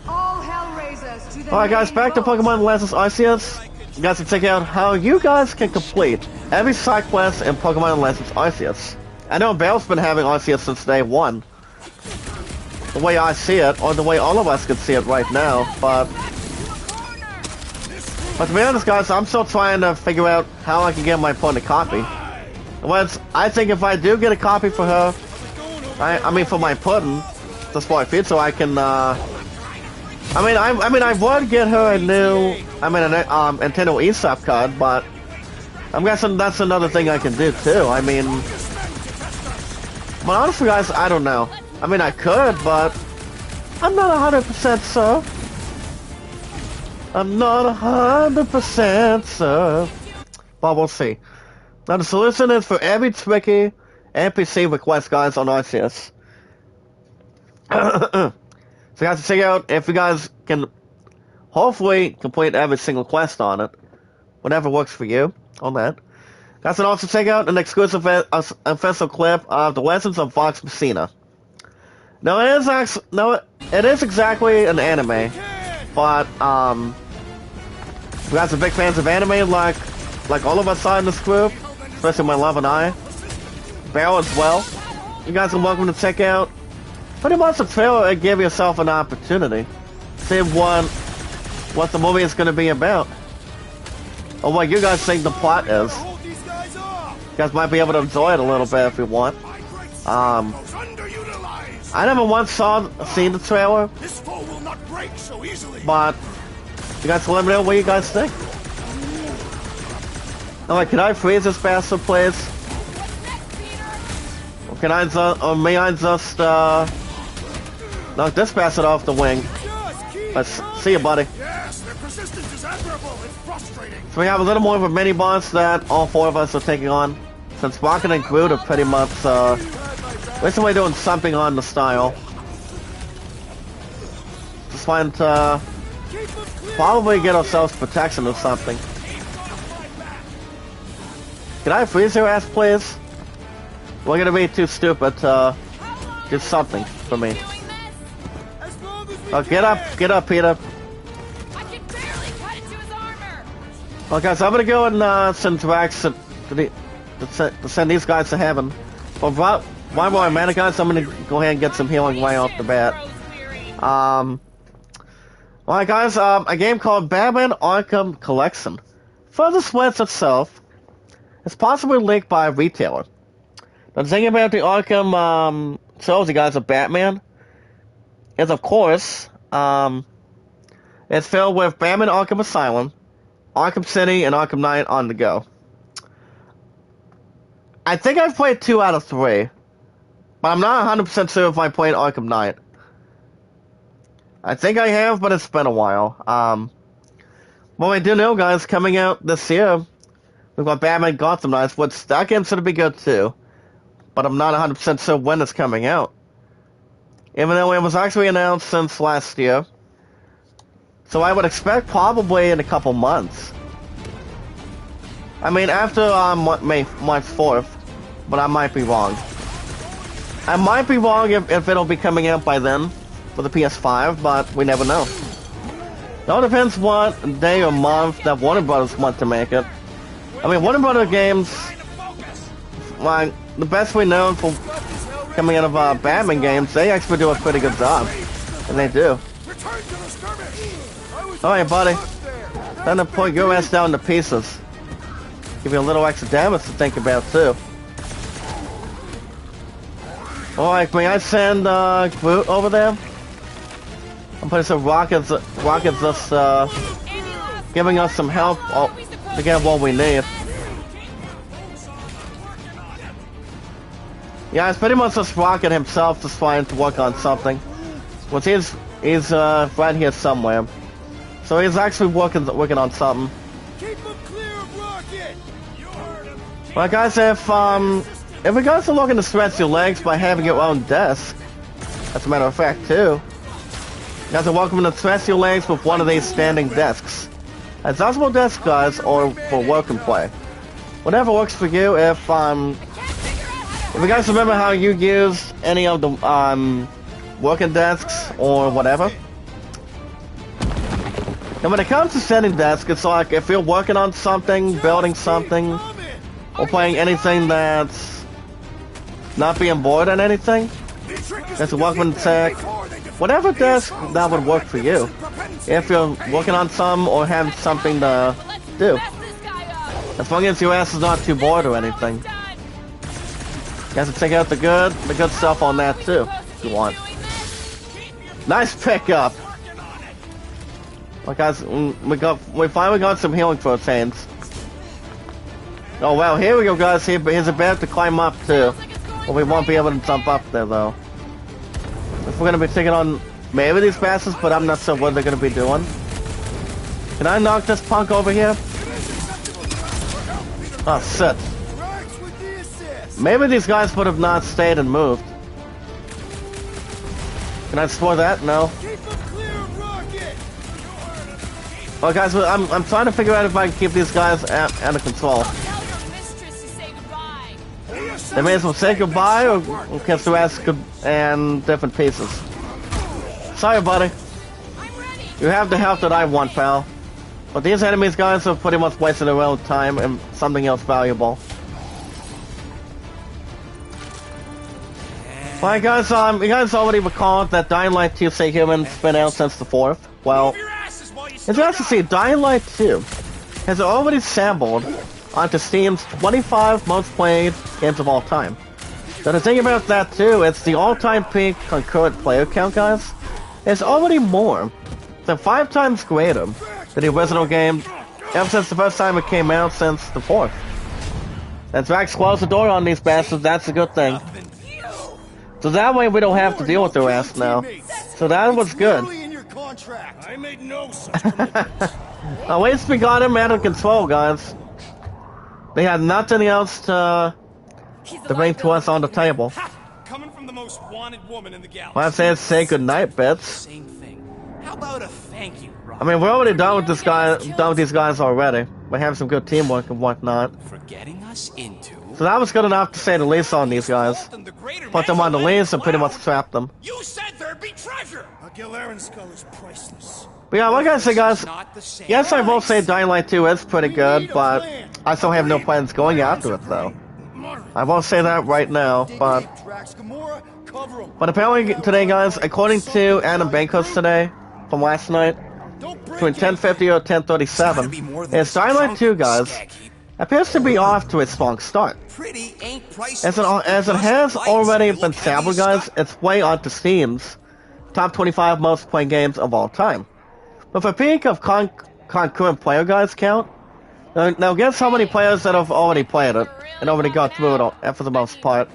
alright guys, back to Pokemon Legends Arceus. You guys can check out how you guys can complete every side quest in Pokemon Legends Arceus. I know Bell's been having Arceus since day one. The way I see it, or the way all of us can see it right now, but to be honest, guys, I'm still trying to figure out how I can get my opponent a copy. I think if I do get a copy for her, I mean for my pudding, just for my feet, so I can, I would get her a new, Nintendo eShop card, but I'm guessing that's another thing I can do too. I mean, but honestly, guys, I don't know. I mean, I could, but I'm not 100% sure. I'm not 100% sure. But we'll see. Now, the solution is for every tricky NPC request, guys, on Arceus. So, guys, check out if you guys can hopefully complete every single quest on it. Whatever works for you on that. Guys, can also check out an exclusive official clip of The Legends of Vox Machina. Now, it is exactly an anime, but you guys are big fans of anime, like all of us are in this group, especially my love and I. Barrel as well. You guys are welcome to check out pretty much the trailer and give yourself an opportunity. See what the movie is going to be about, or what you guys think the plot is. You guys might be able to enjoy it a little bit if you want. I never once seen the trailer, but you guys let me know what you guys think. I'm like, can I freeze this bastard, please? Or can I may I just knock this bastard off the wing? Let's see you, buddy. So we have a little more of a mini boss that all four of us are taking on. Since Rocket and Groot are pretty much recently doing something on the style. Just trying to probably get ourselves protection or something. Can I freeze your ass, please? We're gonna be too stupid to do something for me. Oh, get up, Peter. Okay, so I'm gonna go and send Drax to send these guys to heaven. But why more mana, guys? I'm gonna go ahead and get some healing right off the bat. Alright, guys, a game called Batman Arkham Collection. For the Switch itself, it's possibly linked by a retailer. The thing about the Arkham shows you guys of Batman is, of course, it's filled with Batman Arkham Asylum, Arkham City, and Arkham Knight on the go. I think I've played 2 out of 3, but I'm not 100% sure if I played Arkham Knight. I think I have, but it's been a while. Well, I do know, guys, coming out this year, we've got Batman Gotham Knights, which that game's gonna be good too, but I'm not 100% sure when it's coming out. even though it was actually announced since last year. So I would expect probably in a couple months. I mean, after March 4th, but I might be wrong. I might be wrong if it'll be coming out by then for the PS5, but we never know. It all depends what day or month that Warner Brothers want to make it. I mean, Warner Brothers games, like, the best we know for coming out of Batman games, they actually do a pretty good job. And they do. Alright, buddy. Time to put your ass down to pieces. Give you a little extra damage to think about, too. Alright, may I send Groot over there? I'm putting some rockets just giving us some help to get what we need. Yeah, it's pretty much just Rocket himself just trying to work on something. Well, he's right here somewhere. So he's actually working on something. Keep him clear of Rocket! You heard him. Well, guys, if you guys are looking to stretch your legs by having your own desk, as a matter of fact, too, you guys are welcome to stretch your legs with one of these standing desks. Adjustable desk, guys, or for work and play. Whatever works for you. If you guys remember how you use any of the working desks or whatever. And when it comes to standing desks, it's like if you're working on something, building something, or playing anything that's not being bored on anything, that's a welcome to take whatever desk that would work for you. If you're working on some or have something to do. As long as your ass is not too bored or anything. You have to check out the good stuff on that too, if you want. Nice pickup! Well, guys, we finally got some healing proteins. Oh wow, here we go, guys. He's about to climb up too. But we won't be able to jump up there though. If we're gonna be taking on maybe these bastards, but I'm not sure what they're gonna be doing. Can I knock this punk over here? Oh shit. Maybe these guys would have not stayed and moved. Can I destroy that? No. Well, guys, I'm trying to figure out if I can keep these guys under control. They may as well say goodbye or catch their ass and different pieces. Sorry, buddy. You have the help that I want, pal. But these enemies, guys, have pretty much wasted their own time and something else valuable. Alright, guys, you guys already recall that Dying Light 2 Stay Human's been out since the 4th. Well, it's nice to see Dying Light 2 has already sampled onto Steam's 25 most played games of all time. So the thing about that too, it's the all-time peak concurrent player count, guys. It's already more than 5 times greater than the original game ever since the first time it came out since the 4th. And Drax closed the door on these bastards, that's a good thing. So that way we don't have to deal with their ass now. So that was good. I made no At least we got him out of control, guys. They had nothing else to bring to us on the table. Coming from the most wanted woman in the galaxy. Well, I say goodnight, Bits. Same thing. How about a thank you, Rob? I mean, we're already done with these guys already. We have some good teamwork and whatnot. For getting us into. So that was good enough to say the least on these guys. Put them on the leash and pretty much trap them. You said there'd be treasure. A Gilarian skull is priceless. But yeah, like I say, guys, yes, I will say Dying Light 2 is pretty good, but I still have no plans going after it, though. I won't say that right now, but apparently today, guys, according to Adam Bankos today, from last night, between 10:50 or 10:37, is Dying Light 2, guys, appears to be off to a strong start. As it has already been sampled, guys, it's way onto Steam's top 25 most played games of all time. With a peak of concurrent player, guys, count. Now guess how many players that have already played it and already got through it for the most part.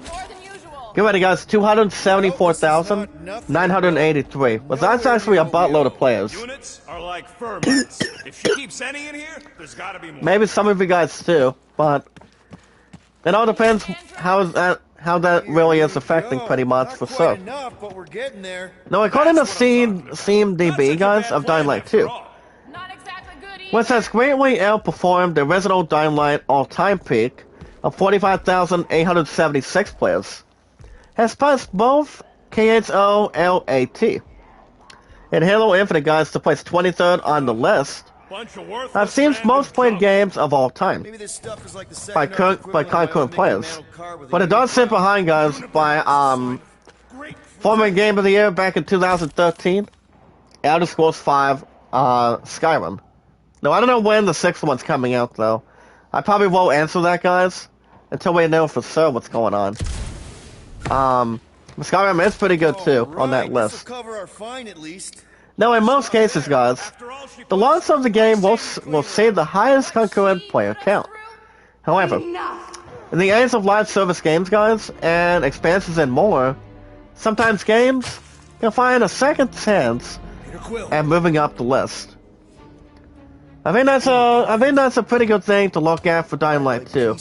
Get ready, guys, 274,983. But that's actually a buttload of players. Units are like fur mats. If she keeps sending in here, there's gotta be more. Maybe some of you guys too, but it all depends how how that really is affecting pretty much Not for quite sure. enough, but we're getting there. Now, according to That's what I'm talking about. SteamDB, Not guys, such a of bad Dying plan Light after 2, all. Not exactly good either. which has greatly outperformed the original Dying Light all-time peak of 45,876 players, has passed both KHOLAT and Halo Infinite, guys, to place 23rd on the list Bunch of worthless of Steam's random most played junk. games of all time. Maybe this stuff is like the By second concurrent players. But it does sit behind, guys, by Great former Game of the Year back in 2013, Elder Scrolls V, Skyrim. Now, I don't know when the sixth one's coming out, though. I probably won't answer that, guys, until we know for sure what's going on. Skyrim is pretty good, too, on that list. Cover our fine at least. Now, in most cases, guys, the launch of the game will see the highest concurrent player count. However, in the age of live service games, guys, and expansions and more, sometimes games can find a second chance at moving up the list. I think that's a pretty good thing to look at for Dying Light 2.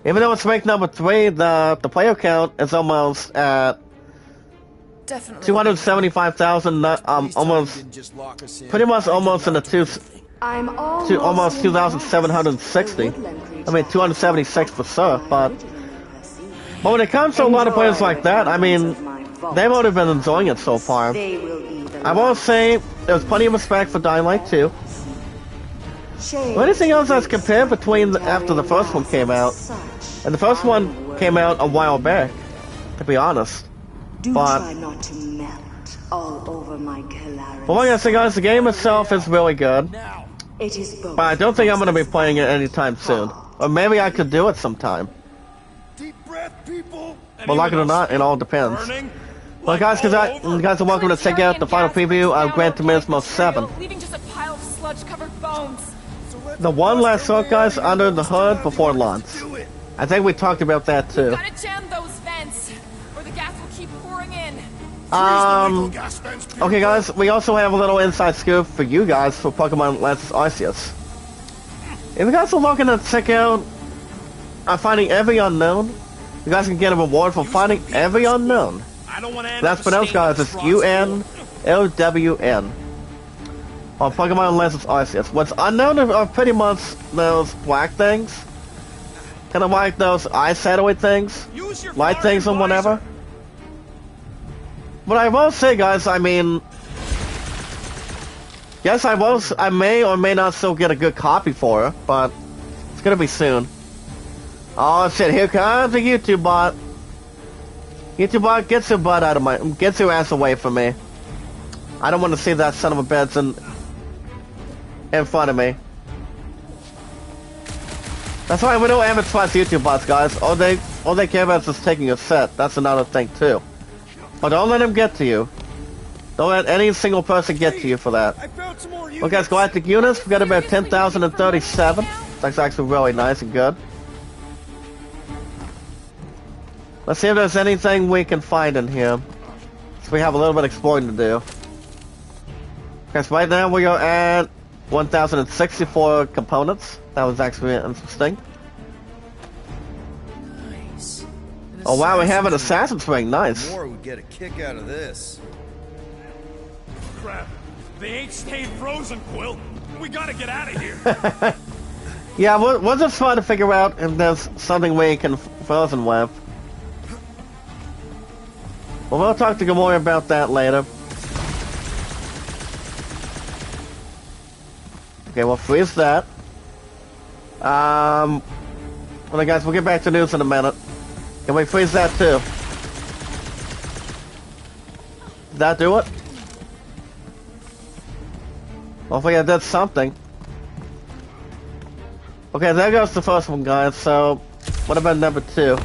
Even though it's ranked number 3, the player count is almost at Definitely. 275,000, almost, pretty much almost in the almost 2,760. I mean, 276 for sure, but when it comes to a lot of players like that, I mean, they've already been enjoying it so far. I will say, there's plenty of respect for Dying Light 2. Anything else that's compared between after the first one came out, and the first one came out a while back, to be honest. But try not to melt all over my Calaris. well, like I say, guys, the game itself is really good, It is both. but I don't think I'm going to be playing it anytime soon. Or maybe I could do it sometime. Deep breath, people. But like it or not, it all depends. Burning? Well, guys, you guys are welcome to check out the final preview of Gran Turismo 7. Leaving just a pile of sludge-covered bones. The one last look, guys, under the hood before launch. I think we talked about that too. Gotta jam those vents, or the gas will keep pouring in. Okay, guys, we also have a little inside scoop for you guys for Pokemon Let's Arceus. If you guys are looking to check out Finding Every Unknown, you guys can get a reward for finding every unknown. I don't want to end That's up pronounced, staining guys, the it's Frostgrove. UNLWN. On Pokemon Legends Arceus. What's unknown are pretty much those black things. Kind of like those ice shadowy things. Use your Light things and Flarkin' whatever. visor. But I will say, guys, I mean, yes, I may or may not still get a good copy for it, but it's gonna be soon. Oh shit, here comes the YouTube bot. YouTube bot, get your butt out of my, get your ass away from me. I don't want to see that son of a bitch in front of me. That's why we don't ever trust YouTube bots, guys. All they care about is just taking a set. That's another thing too. But don't let them get to you. Don't let any single person get to you for that. I found some more Well, guys, Galactic units, we got about 10,037. That's actually really nice and good. Let's see if there's anything we can find in here. So we have a little bit of exploring to do. Guys, right now we are at 1,064 components. That was actually interesting. Nice. Oh wow, we have an assassin's ring. Nice. More would get a kick out of this. Crap. They ain't stayed frozen, Quill. We gotta get out of here. Yeah, we'll just try to figure out if there's something we can frozen with. Well, we'll talk to Gamora about that later. Okay, we'll freeze that. Well, guys, we'll get back to news in a minute. Can we freeze that too? Did that do it? Hopefully I did something. Okay, there goes the first one, guys. So, what about number 2?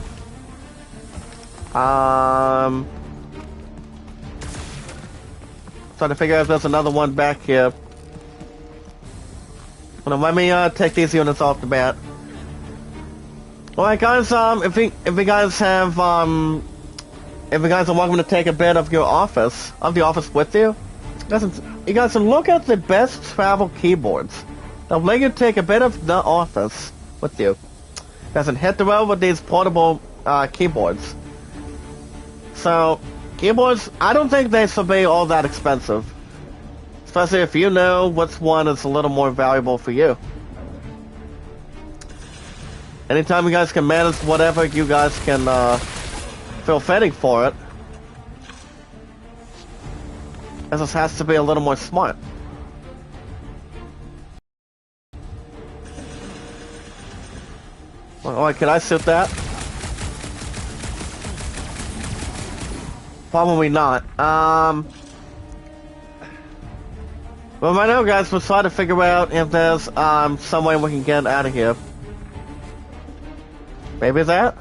Trying to figure out if there's another one back here. Well, let me take these units off the bat. Alright, guys. If you guys have if you guys are welcome to take a bit of the office with you, you guys can look at the best travel keyboards. They'll let you take a bit of the office with you. You guys can hit the road with these portable keyboards. So, keyboards, I don't think they should be all that expensive. Especially if you know which one is a little more valuable for you. Anytime you guys can manage whatever, you guys can feel fitting for it. This just has to be a little more smart. Alright, can I shoot that? Probably not. Well, right now, guys, we'll try to figure out if there's some way we can get out of here. Maybe that?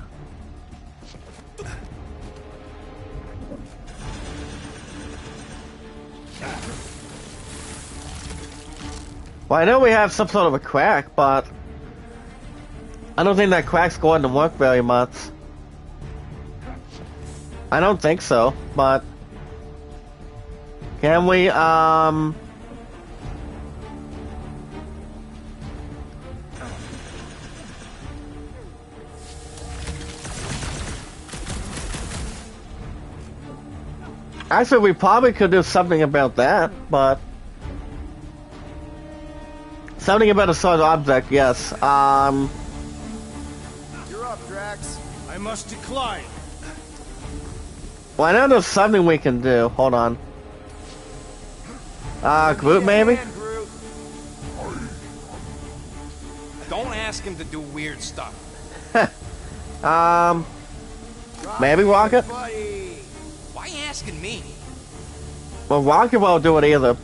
Well, I know we have some sort of a crack, but I don't think that crack's going to work very much. I don't think so, but can we, actually, we probably could do something about that, but something about a solid object, yes. You're up, Drax. I must decline. Well, I know there's something we can do. Hold on. Groot, maybe? Groot. Don't ask him to do weird stuff. Maybe Rocket? Buddy. Why you asking me? Well, Rocket won't do it either.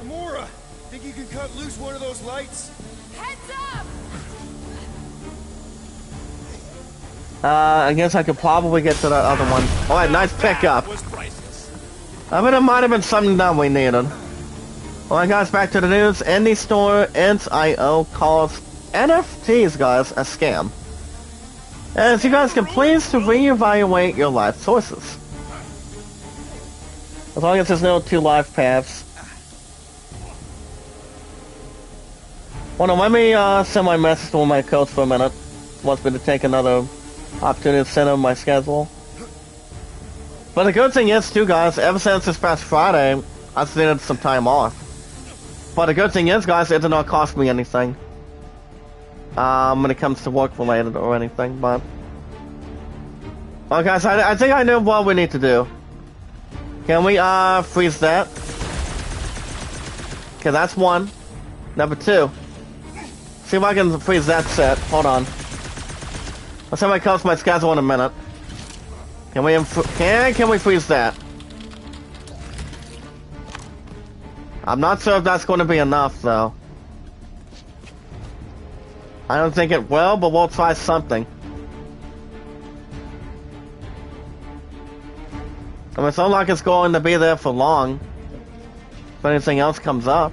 Gamora, think you can cut loose one of those lights? Heads up! I guess I could probably get to that other one. Alright, nice pickup. Was priceless. I mean, it might have been something that we needed. Alright, guys, back to the news. Indie Store Ents.io calls NFTs, guys, a scam. As you guys can please to reevaluate your life choices. As long as there's no two life paths. Hold on, let me send my message to my coach for a minute. Wants me to take another opportunity to send him my schedule. But the good thing is, too, guys, ever since this past Friday, I just needed some time off. But the good thing is, guys, it did not cost me anything. When it comes to work related or anything, but... Well, guys, I think I know what we need to do. Can we, freeze that? Okay, that's one. Number two. See if I can freeze that set. Hold on. I'll send my coach my schedule in a minute. Can we freeze that? I'm not sure if that's going to be enough, though. I don't think it will, but we'll try something. I mean, it's not like it's going to be there for long. If anything else comes up.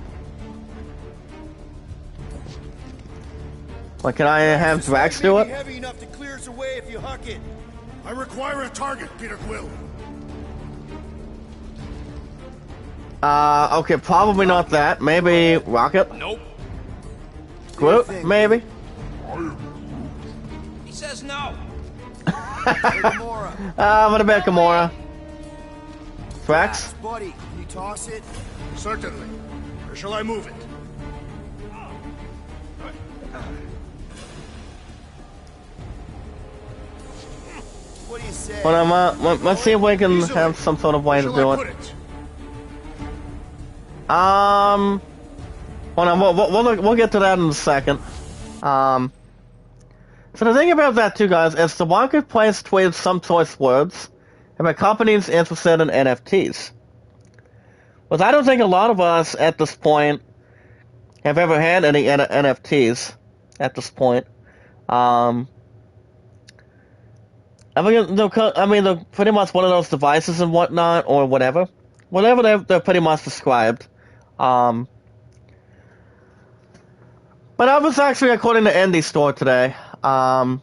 Like, can I have Drax do it? Heavy enough to clear us away if you huck it. I require a target, Peter Quill. Okay, probably not that. Maybe Rocket? Nope. Groot? Maybe? He says no. Gamora. What about Gamora? Drax? Buddy, can you toss it? Certainly. Where shall I move it? What do you say? Hold on, let's see if we can have some sort of way to Shall do I it. put it? Hold on, we'll get to that in a second. So the thing about that too, guys, is the marketplace tweeted some choice words about companies interested in NFTs. But I don't think a lot of us at this point have ever had any NFTs at this point. I mean, they're pretty much one of those devices and whatnot, or whatever. Whatever they're pretty much described. But I was actually according to Indie Store today. Alright,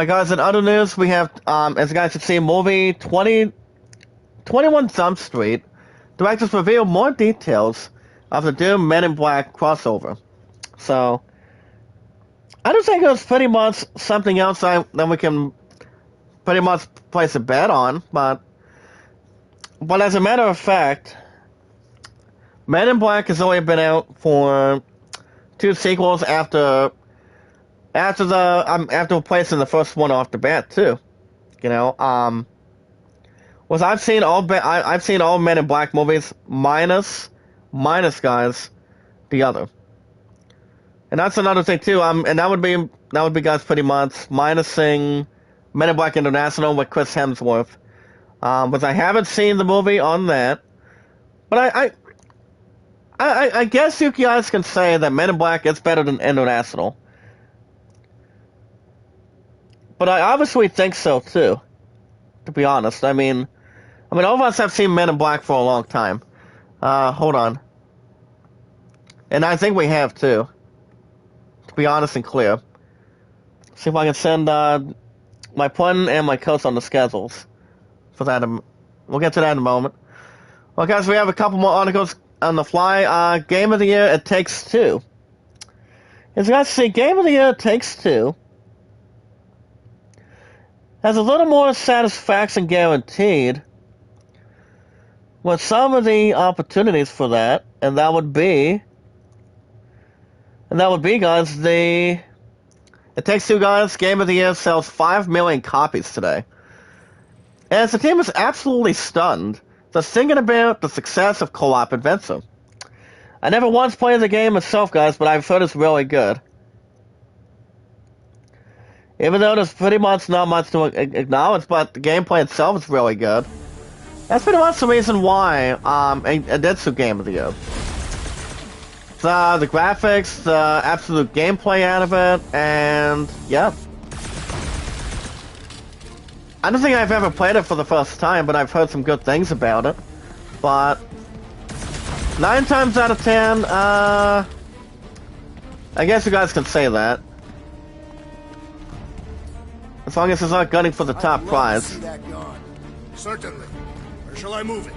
guys, in other news, we have, as you guys can see, movie 21 Jump Street. Directors reveal more details of the Doom Men in Black crossover. So, I don't think it was pretty much something else that we can pretty much place a bet on, but as a matter of fact, Men in Black has only been out for 2 sequels after placing the first one off the bat too. You know, I've seen all Men in Black movies minus guys the other, and that's another thing too. And that would be guys pretty much minusing Men in Black International with Chris Hemsworth, but I haven't seen the movie on that. But I guess you guys can say that Men in Black is better than International. But I obviously think so too, to be honest. I mean, all of us have seen Men in Black for a long time. Hold on. And I think we have too, to be honest and clear. See if I can send my pun and my coach on the schedules for that. We'll get to that in a moment. Well, guys, we have a couple more articles on the fly. Game of the Year, It Takes Two. As you guys see, Game of the Year, It Takes Two has a little more satisfaction guaranteed with some of the opportunities for that, and that would be, guys, It Takes Two, guys, Game of the Year sells 5 million copies today. And the team is absolutely stunned, just thinking about the success of Co-op Adventure. I never once played the game myself, guys, but I've heard it's really good. Even though there's pretty much not much to acknowledge, but the gameplay itself is really good. That's pretty much the reason why it did the Game of the Year. The graphics, the absolute gameplay out of it, and yeah. I don't think I've ever played it for the first time, but I've heard some good things about it. But 9 times out of 10, I guess you guys can say that. As long as it's not gunning for the top prize. See that gun. Certainly. Where shall I move it?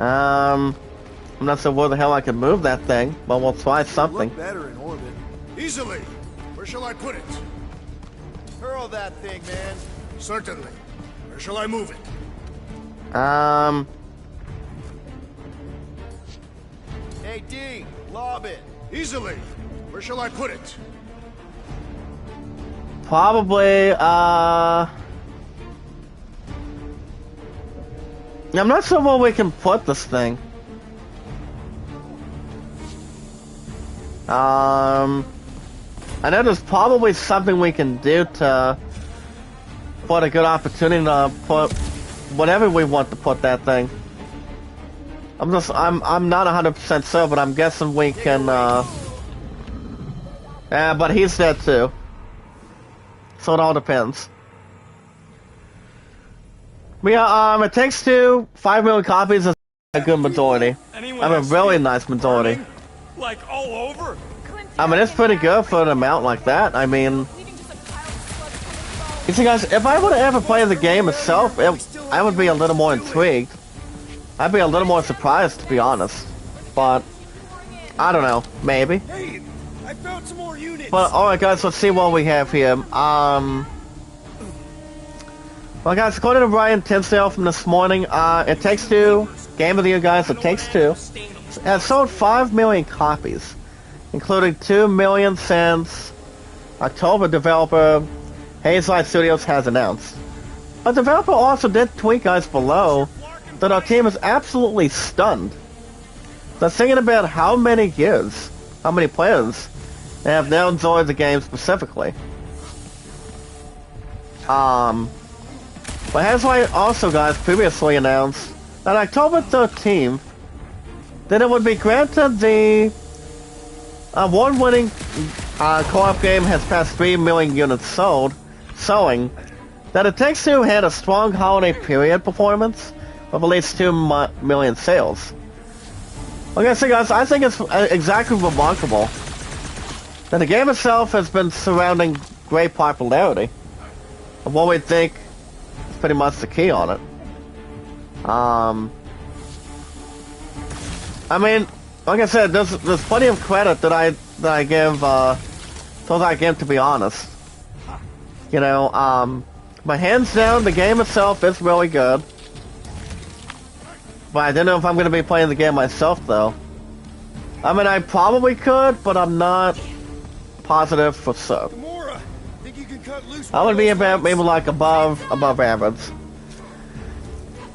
I'm not sure where the hell I can move that thing, but we'll try something. Look better in orbit. Easily. Where shall I put it? Hurl that thing, man. Certainly. Where shall I move it? Hey, D, lob it. Easily. Where shall I put it? Probably, I'm not sure where we can put this thing. I know there's probably something we can do to put a good opportunity to put whatever we want to put that thing. I'm not 100% sure, but I'm guessing we can, yeah, but he's dead too. So it all depends. Yeah, It Takes Two, 5 million copies is a good majority. A really nice majority. Like all over? It's pretty good for an amount like that. I mean, you see, guys, if I would have ever played the game itself, I would be a little more intrigued. I'd be a little more surprised, to be honest. But I don't know, maybe. Hey, I found some more units. But alright, guys, let's see what we have here. Well, guys, according to Brian Tinsdale from this morning, It Takes Two, Game of the Year, guys, It Takes Two, has sold 5 million copies, including 2 million since October, developer Hazelight Studios has announced. A developer also did tweet, guys, below that our team is absolutely stunned. They're thinking about how many players have now enjoyed the game specifically. But Hazelight also, guys, previously announced that October 13th, that it would be granted the award-winning co-op game has passed 3 million units sold, showing that It Takes Two had a strong holiday period performance of at least 2 million sales. Like I said, guys, I think it's exactly remarkable that the game itself has been surrounding great popularity. And what we think is pretty much the key on it. I mean, like I said, there's plenty of credit that I give to be honest. You know, but hands down, the game itself is really good. But I don't know if I'm gonna be playing the game myself though. I mean, I probably could, but I'm not positive for so. Gamora, think you can cut loose? I would be about maybe like above average.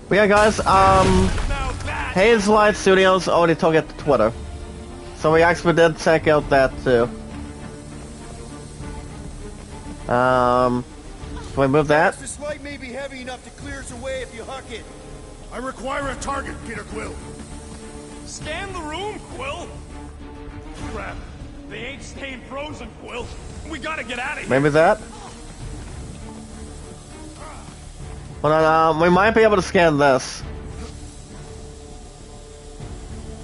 But yeah, guys, Hazelight Studios already took it to Twitter, so we actually did check out that too. Can we move that? This light may be heavy enough to clear us away if you huck it. I require a target, Peter Quill. Scan the room, Quill. Crap. They ain't staying frozen, Quill. We gotta get out of here. Maybe that? Well, we might be able to scan this.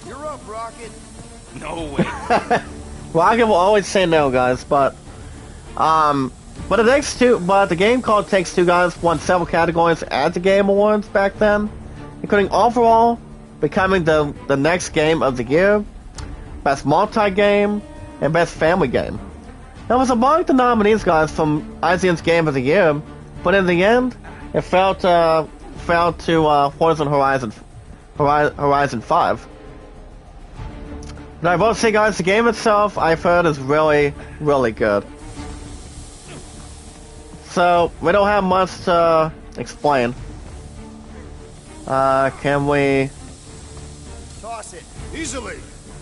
You're up, Rocket. No way. Rocket will always say no, guys, but the game called Takes Two, guys, won several categories at the Game Awards back then, including overall becoming the next game of the year, best multi-game, and best family game. It was among the nominees, guys, from IGN's Game of the Year, but in the end, it fell to Forza Horizon 5. And I will say, guys, the game itself, I've heard, is really, really good. So, we don't have much to explain. Can we... Toss it. Easily.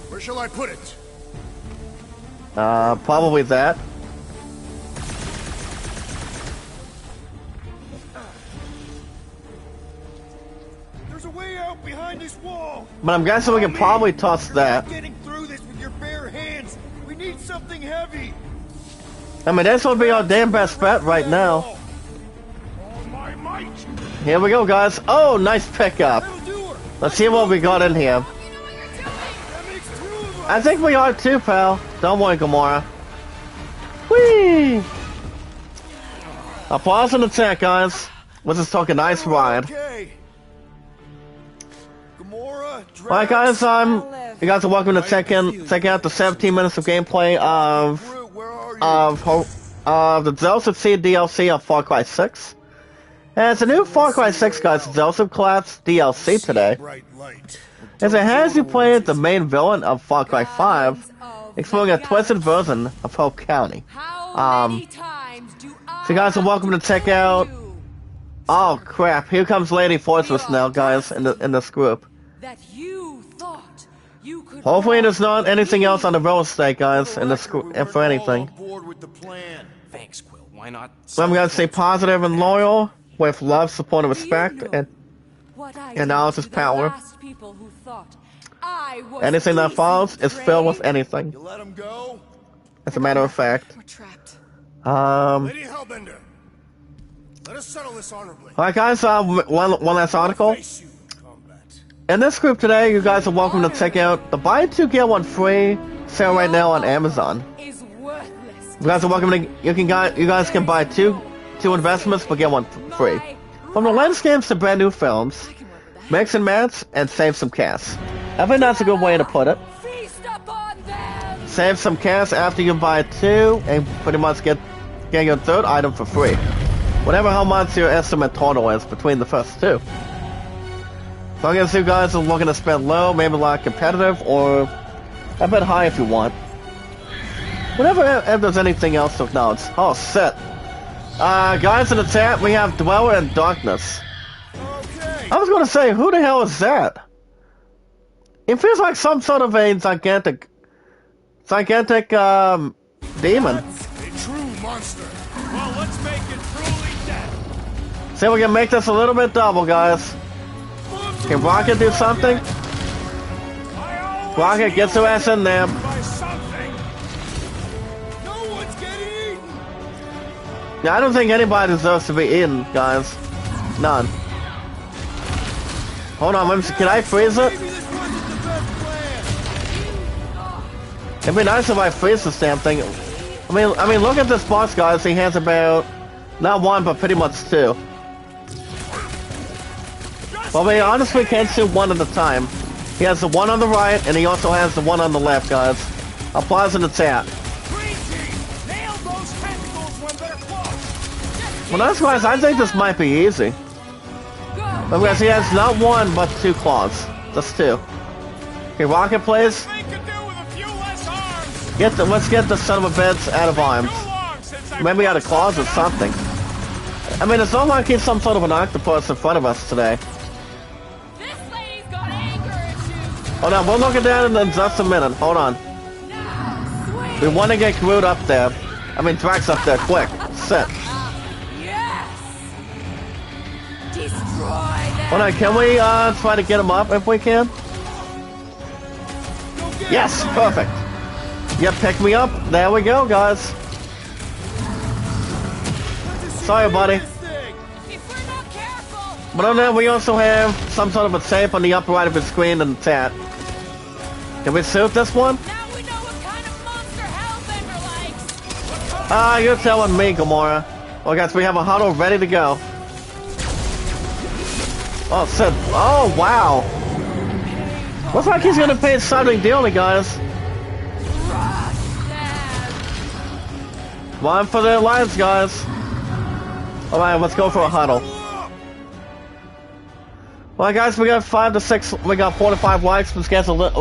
Where shall I put it? Probably that. There's a way out behind this wall. But I'm guessing we can probably toss that. Getting through this with your bare hands. We need something heavy. I mean, this would be our damn best bet right now. Oh, my might. Here we go, guys. Oh, nice pickup. That'll do her. Let's see what we got in here. That makes two of us. I think we are too, pal. Don't worry, Gamora. Whee! Applause in the chat, guys. Let's just talk a nice ride. Okay. Gamora, Alright, guys, you guys are welcome to check out the 17 minutes of gameplay of the Zelda Seed DLC of Far Cry 6. And it's a new Far Cry 6, guys, Zelda class DLC today. As it has you play the main villain of Far Cry 5, exploring a twisted version of Hope County. So you guys are welcome to check out. Oh crap! Here comes Lady Fortress now, guys, in this group. Hopefully, there's not anything else on the real estate, guys, in this group, and for anything. Thanks, Quill. Why not? So I'm gonna stay positive and loyal, with love, support, and respect, and knowledge is power. Anything that follows is filled with anything. You let him go? As a matter of fact. We're trapped. Lady Hellbender, let us settle this honorably. Alright, guys, one last article. Face you in combat. In this group today, you guys are welcome to check out the buy 2 get 1 free sale right now on Amazon. Is worthless. You guys are welcome to you guys can buy two investments but get one free. From the lens games to brand new films, mix and match and save some cash. I think that's a good way to put it. Feast upon them. Save some cash after you buy 2 and pretty much get your third item for free. Whatever how much your estimate total is between the first 2. So I guess you guys are looking to spend low, maybe like competitive, or a bit high if you want. Whatever, if there's anything else to acknowledge. Oh, shit. Guys in the chat, we have Dweller in Darkness. Okay. I was gonna say, who the hell is that? It feels like some sort of a gigantic, demon. A true monster. Well, let's make it truly dead. See if we can make this a little bit double, guys. Can Rocket do something? Rocket, get your ass in there. By something. No one's getting eaten. Yeah, I don't think anybody deserves to be eaten, guys. None. Hold on, let me see. Can I freeze it? Maybe this wasn't the best plan. It'd be nice if I freeze this damn thing. I mean, look at this boss, guys. He has about not 1, but pretty much 2. Well, we honestly can't shoot 1 at a time. He has the one on the right, and he also has the one on the left, guys. Applause in the chat. Green team, nail those tentacles when they're close. Well, that's guys, I think this might be easy. But guys, he has not one, but 2 claws. Just 2. Okay, Rocket plays. They could do with a few less arms. Let's get the son of a bitch out of arms. Too long since I Maybe out of claws or something. I mean, it's not like he's some sort of an octopus in front of us today. This lady's got anger issues. Hold on, we'll look at that in just a minute. Hold on. Sweet. We want to get Groot up there. I mean, Drax up there, quick. Sit. Yes. Destroy them. Hold on, can we try to get him up if we can? Yes, perfect. Yep, pick me up. There we go, guys. Sorry, buddy. If we're not careful. But on that, we also have some sort of a tape on the upper right of the screen in the chat. Can we suit this one? Now we know what kind of monster Hellbender likes. You're telling me, Gamora. Well, guys, we have a huddle ready to go. Oh, Sid. Oh, wow. Looks like he's gonna pay something dearly, guys. Crush them. One for their lives, guys. Alright, let's go for a huddle. Well, guys, we got 5 to 6. We got 4 to 5 likes. Let's gather it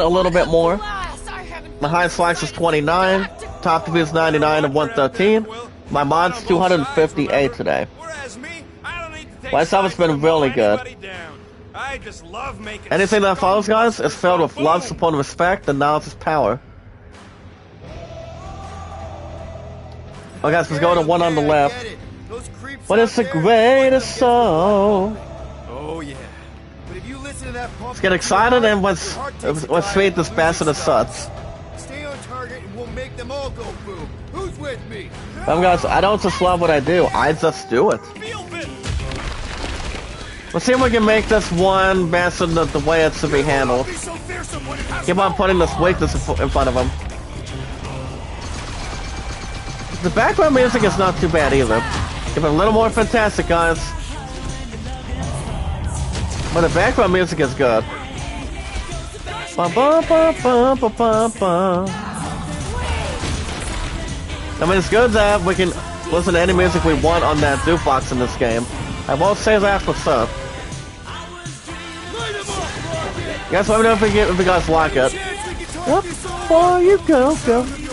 a little bit more. Alas, I haven't My highest likes is 29. Top to is 99 and 113. My mod's 258 today. Whereas me, I don't need to take My stuff has been sides really and good. pull anybody down. I just love making Anything that follows, guys, is filled with love, support, and respect, and knowledge is power. Oh, guys, let's go to one on the left. What is the greatest song? Oh yeah. But if you listen to that pump, Let's get excited and let's sweet this bastard of suds. Stay on target and we'll make them all go boom. Who's with me? Guys, I don't just love what I do, I just do it. feel bit. Let's see if we can make this one bastard the way it should be handled. Be so fearsome when it has Keep on putting this weakness in front of him. The background music is not too bad either. Give it a little more fantastic, guys. But the background music is good. Ba ba ba ba ba ba ba. I mean, it's good that we can listen to any music we want on that jukebox in this game. I won't say that for sure. Guys, let me know if you guys like it. Yep. Before you go. Before you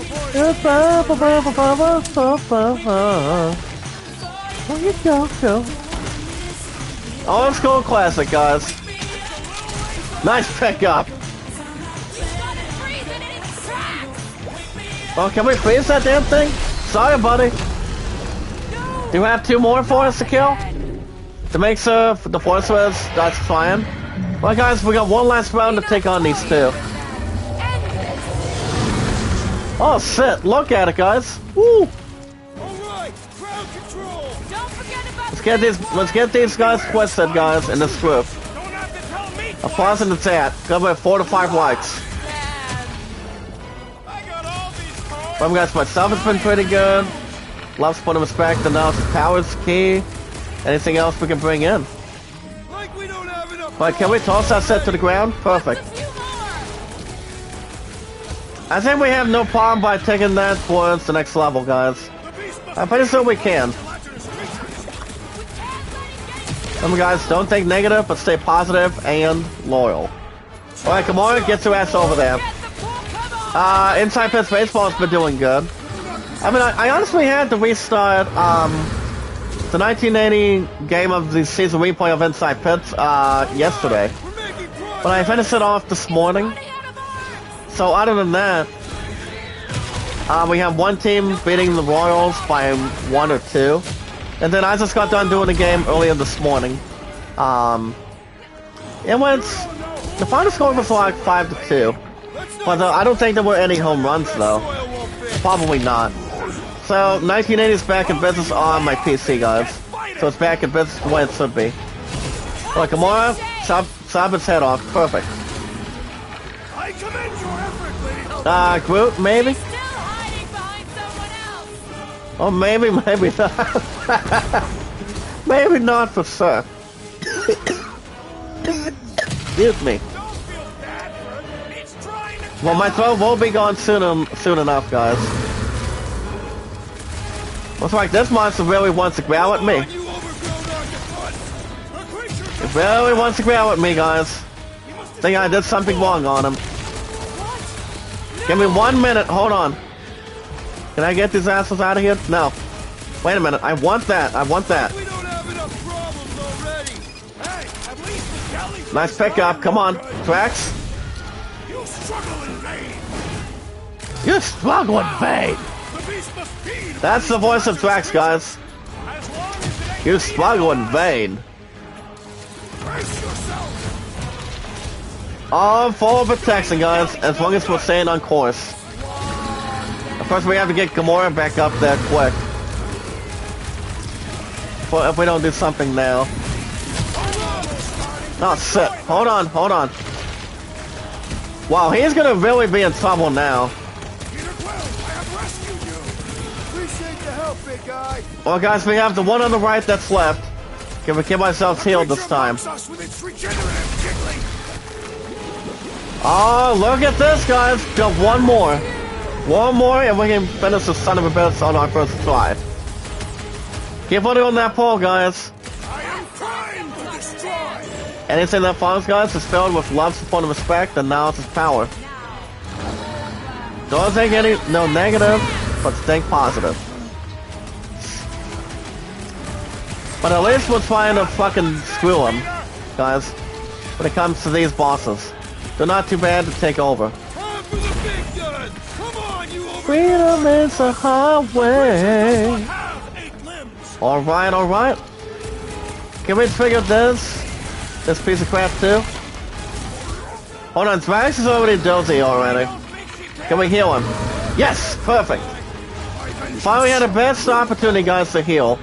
go. Old school classic, guys. Nice pickup. Oh, can we freeze that damn thing? Sorry, buddy. Do you have 2 more for us to kill? To make sure the force was, that's fine. Well, guys, we got one last round to take on these 2. Oh shit! Look at it, guys. Woo! Alright, crowd control. Don't forget about Let's get these guys twisted, guys, in this group. Don't have to tell me. Applause in the chat. Got about 4 to 5 likes. I got all these cards. Well, guys, myself has been pretty good. Love, support, and respect. And now power's key. Anything else we can bring in? Like we don't have enough. But can we toss that set to the ground? Perfect. a few more. I think we have no problem by taking that towards the next level, guys. I'm pretty sure we can. Remember, guys, don't think negative, but stay positive and loyal. Alright, Gamora, get your ass over there. Inside Pitch Baseball's been doing good. I mean, I honestly had to restart, the 1980 game of the season replay of Inside Pitch, yesterday. But I finished it off this morning. So other than that, we have one team beating the Royals by 1 or 2. And then I just got done doing the game earlier this morning. It went... The final score was like 5 to 2. But I don't think there were any home runs though. Probably not. So 1980 is back in business on my PC, guys. So it's back in business the way it should be. Like Gamora, chop its head off. Perfect. I commend your effort, lady. Groot, maybe? Still hiding behind someone else. Oh, maybe not. Maybe not for sure. Excuse me. Don't feel bad for it. It's trying to... Well, my throat will be gone soon enough, guys. Looks like this monster really wants to growl at me. You overgrown octopus. The creature... It really wants to growl at me, guys. Think I did something wrong on him. Give me 1 minute. Hold on. Can I get these assholes out of here? No. Wait a minute. I want that. I want that. We don't have enough problems already. Hey, at least the jellyfish... Nice pickup. Come on. Drax. You struggle in vain. You struggle in vain. The beast must feed. That's the voice of Drax, guys. As long as it ain't You struggle in vain. brace yourself. All full protection, guys, as long as we're staying on course. Of course, we have to get Gamora back up there quick. But if we don't do something now. Oh, shit. Hold on, hold on. Wow, he's gonna really be in trouble now. Peter Quill, I have rescued you. Appreciate the help, big guy. Well, guys, we have the one on the right that's left. Can we get ourselves healed this time? Us with its regenerative jiggling. Oh, look at this, guys. Just one more. One more, and we can finish the son of a bitch on our first try. Keep on doing that pole, guys. I am trying to destroy. Anything that follows, guys, is filled with love, support, and respect, and now it's power. Don't think no negative, but think positive. But at least we're trying to fucking screw them, guys, when it comes to these bosses. They're not too bad to take over. On for the big gun. Come on, you over... Freedom is a highway. have 8 limbs. Alright, alright. Can we trigger this piece of crap too? Hold on, Drax is already dozy already. Can we heal him? Yes! Perfect! Finally had the best opportunity, guys, to heal.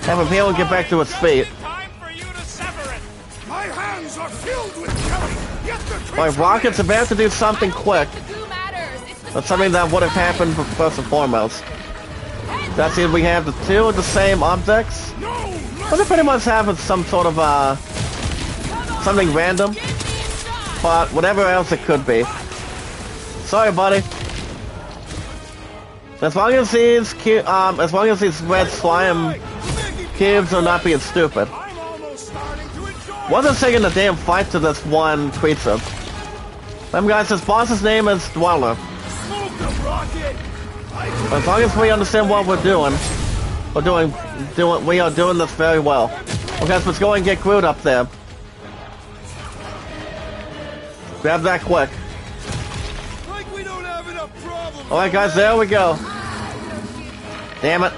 Have him heal and get back to his feet. Time for you to sever it. My hands are filled with jelly. Yet the Alright, Rocket's about to do something quick. That's something that would have happened first and foremost. That's it, we have the two of the same objects. But they pretty much have some sort of, something random. But whatever else it could be. Sorry, buddy. As long as these red slime cubes are not being stupid. I'm almost starting to enjoy... Wasn't taking the damn fight to this one creature. Them guys, this boss's name is Dweller. Smoke the rocket. But as long as we understand what we're doing, we are doing this very well. Well, guys, let's go and get Groot up there. Grab that quick. Like we don't have enough problems. Alright, guys, there we go. Damn it.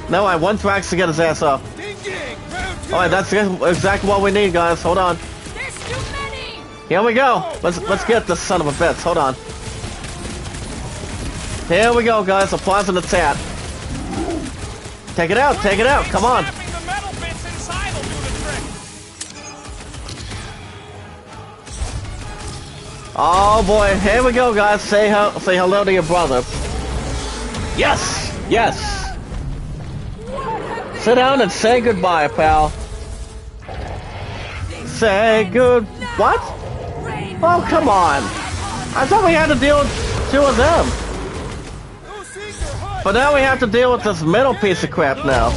No, I want Drax to get his ass up. Ding ding. Round 2. Alright, that's exactly what we need, guys. Hold on. There's too many! Here we go. Let's get this son of a bitch. Hold on. Here we go, guys. Applause in the chat. Take it out. Take it out. Come on. Snapping the metal bits inside will do the trick. Oh boy, here we go, guys. Say hello to your brother. Yes, yes. Sit down and say goodbye, pal. Say good. What? Oh, come on. I thought we had to deal with 2 of them. But now we have to deal with this middle piece of crap now.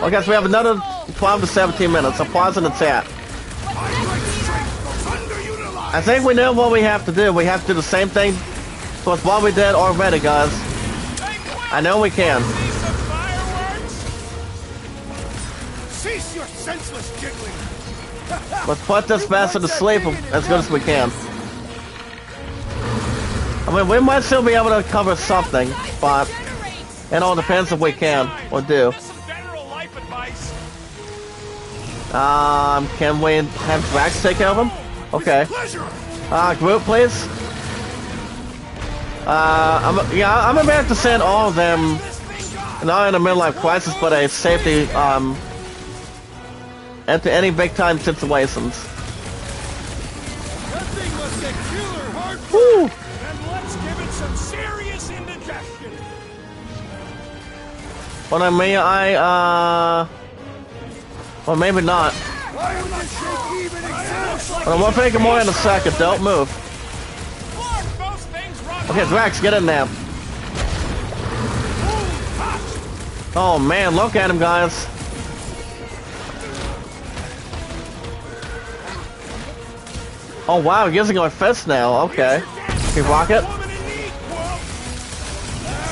I guess we have another 12 to 17 minutes. Applause in the chat. I think we know what we have to do. We have to do the same thing with what we did already, guys. I know we can. See some fireworks? Cease your senseless jiggling. Let's put this bastard to sleep as good as we can. I mean, we might still be able to cover something, but it all depends if we can or do. Just some general life advice. Can we have Drax take care of him? Okay. Pleasure. Group, please. I'm about to send all of them, not in a midlife crisis, but a safety, into any big-time situations. That thing must get killer hard. Woo! And let's give it some serious indigestion. Well, I mean, well, maybe not. Why would this shit even exist? Well, we'll take more in a second. Don't move. Look, those things run. Okay, Drax, get in there. Oh man, look at him, guys. Oh wow, he's using our fist now. Okay. Hey, Rocket.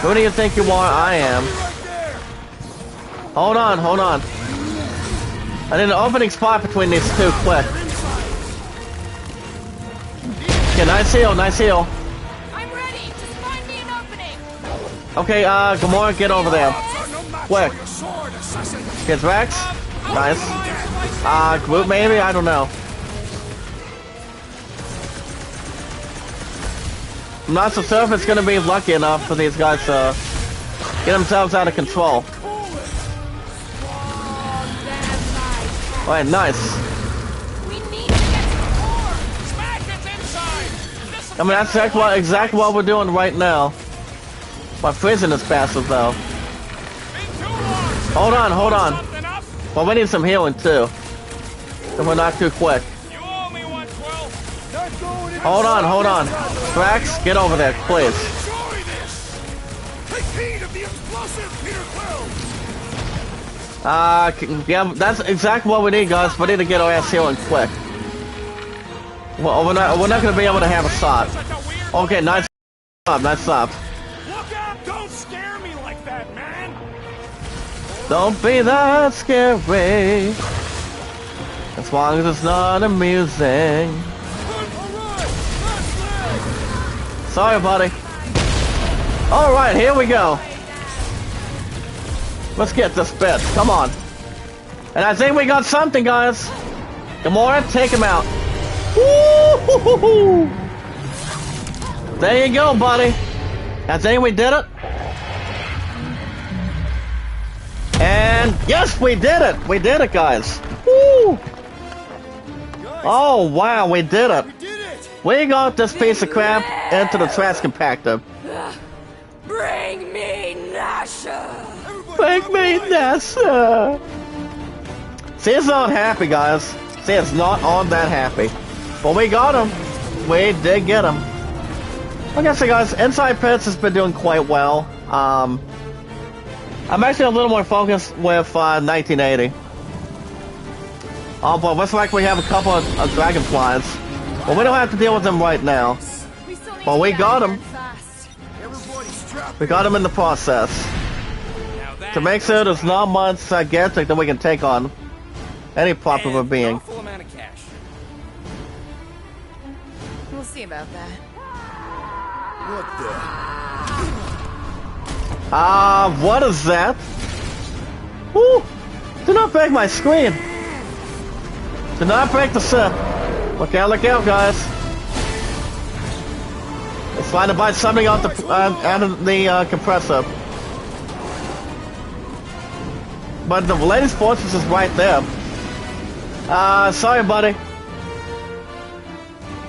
Who do you think you are? I am. Hold on, hold on. I need an opening spot between these two, quick. Okay, nice heal, nice heal. I'm ready. Just find me an opening. Okay, Gamora, get over there. Quick. Get Rex. Nice. Groot maybe? I don't know. I'm not so sure if it's gonna be lucky enough for these guys to get themselves out of control. Alright, nice. We need to get to the core. Smack it's inside. I mean, that's exactly what we're doing right now. My prison is passive, though. Hold on, hold on. Well, we need some healing, too. And we're not too quick. You owe me one, Quill. Hold on, hold on. Drax, get over there, please. Enjoy this! Take heed of the explosive, Peter Quill! Yeah, that's exactly what we need, guys. We need to get our ass healing quick. Well, we're not gonna be able to have a shot. Okay, nice job, nice job. Look out! Don't scare me like that, man. Don't be that scary. As long as it's not amusing. Sorry, buddy. Alright, here we go. Let's get this bit. Come on. And I think we got something, guys. Gamora, take him out. Woo-hoo-hoo-hoo. There you go, buddy. I think we did it. And yes, we did it. We did it, guys. Woo. Oh, wow, we did it. We got this piece of crap into the trash compactor. Bring me Nasha. Bring me Nasha. She's not happy, guys. She's not all that happy. But we got him. We did get him. Like I said, guys, Inside Pits has been doing quite well. I'm actually a little more focused with 1980. Oh, but looks like we have a couple of dragonflies. But we don't have to deal with them right now. But we got them. We got them in the process. To make sure there's not much gigantic that we can take on any proper being. Full amount of cash. We'll see about that. What the? What is that? Woo! Do not break my screen. Do not break the ship. Look out, guys. It's trying to bite something out of the compressor. But the latest fortress is right there. Sorry, buddy.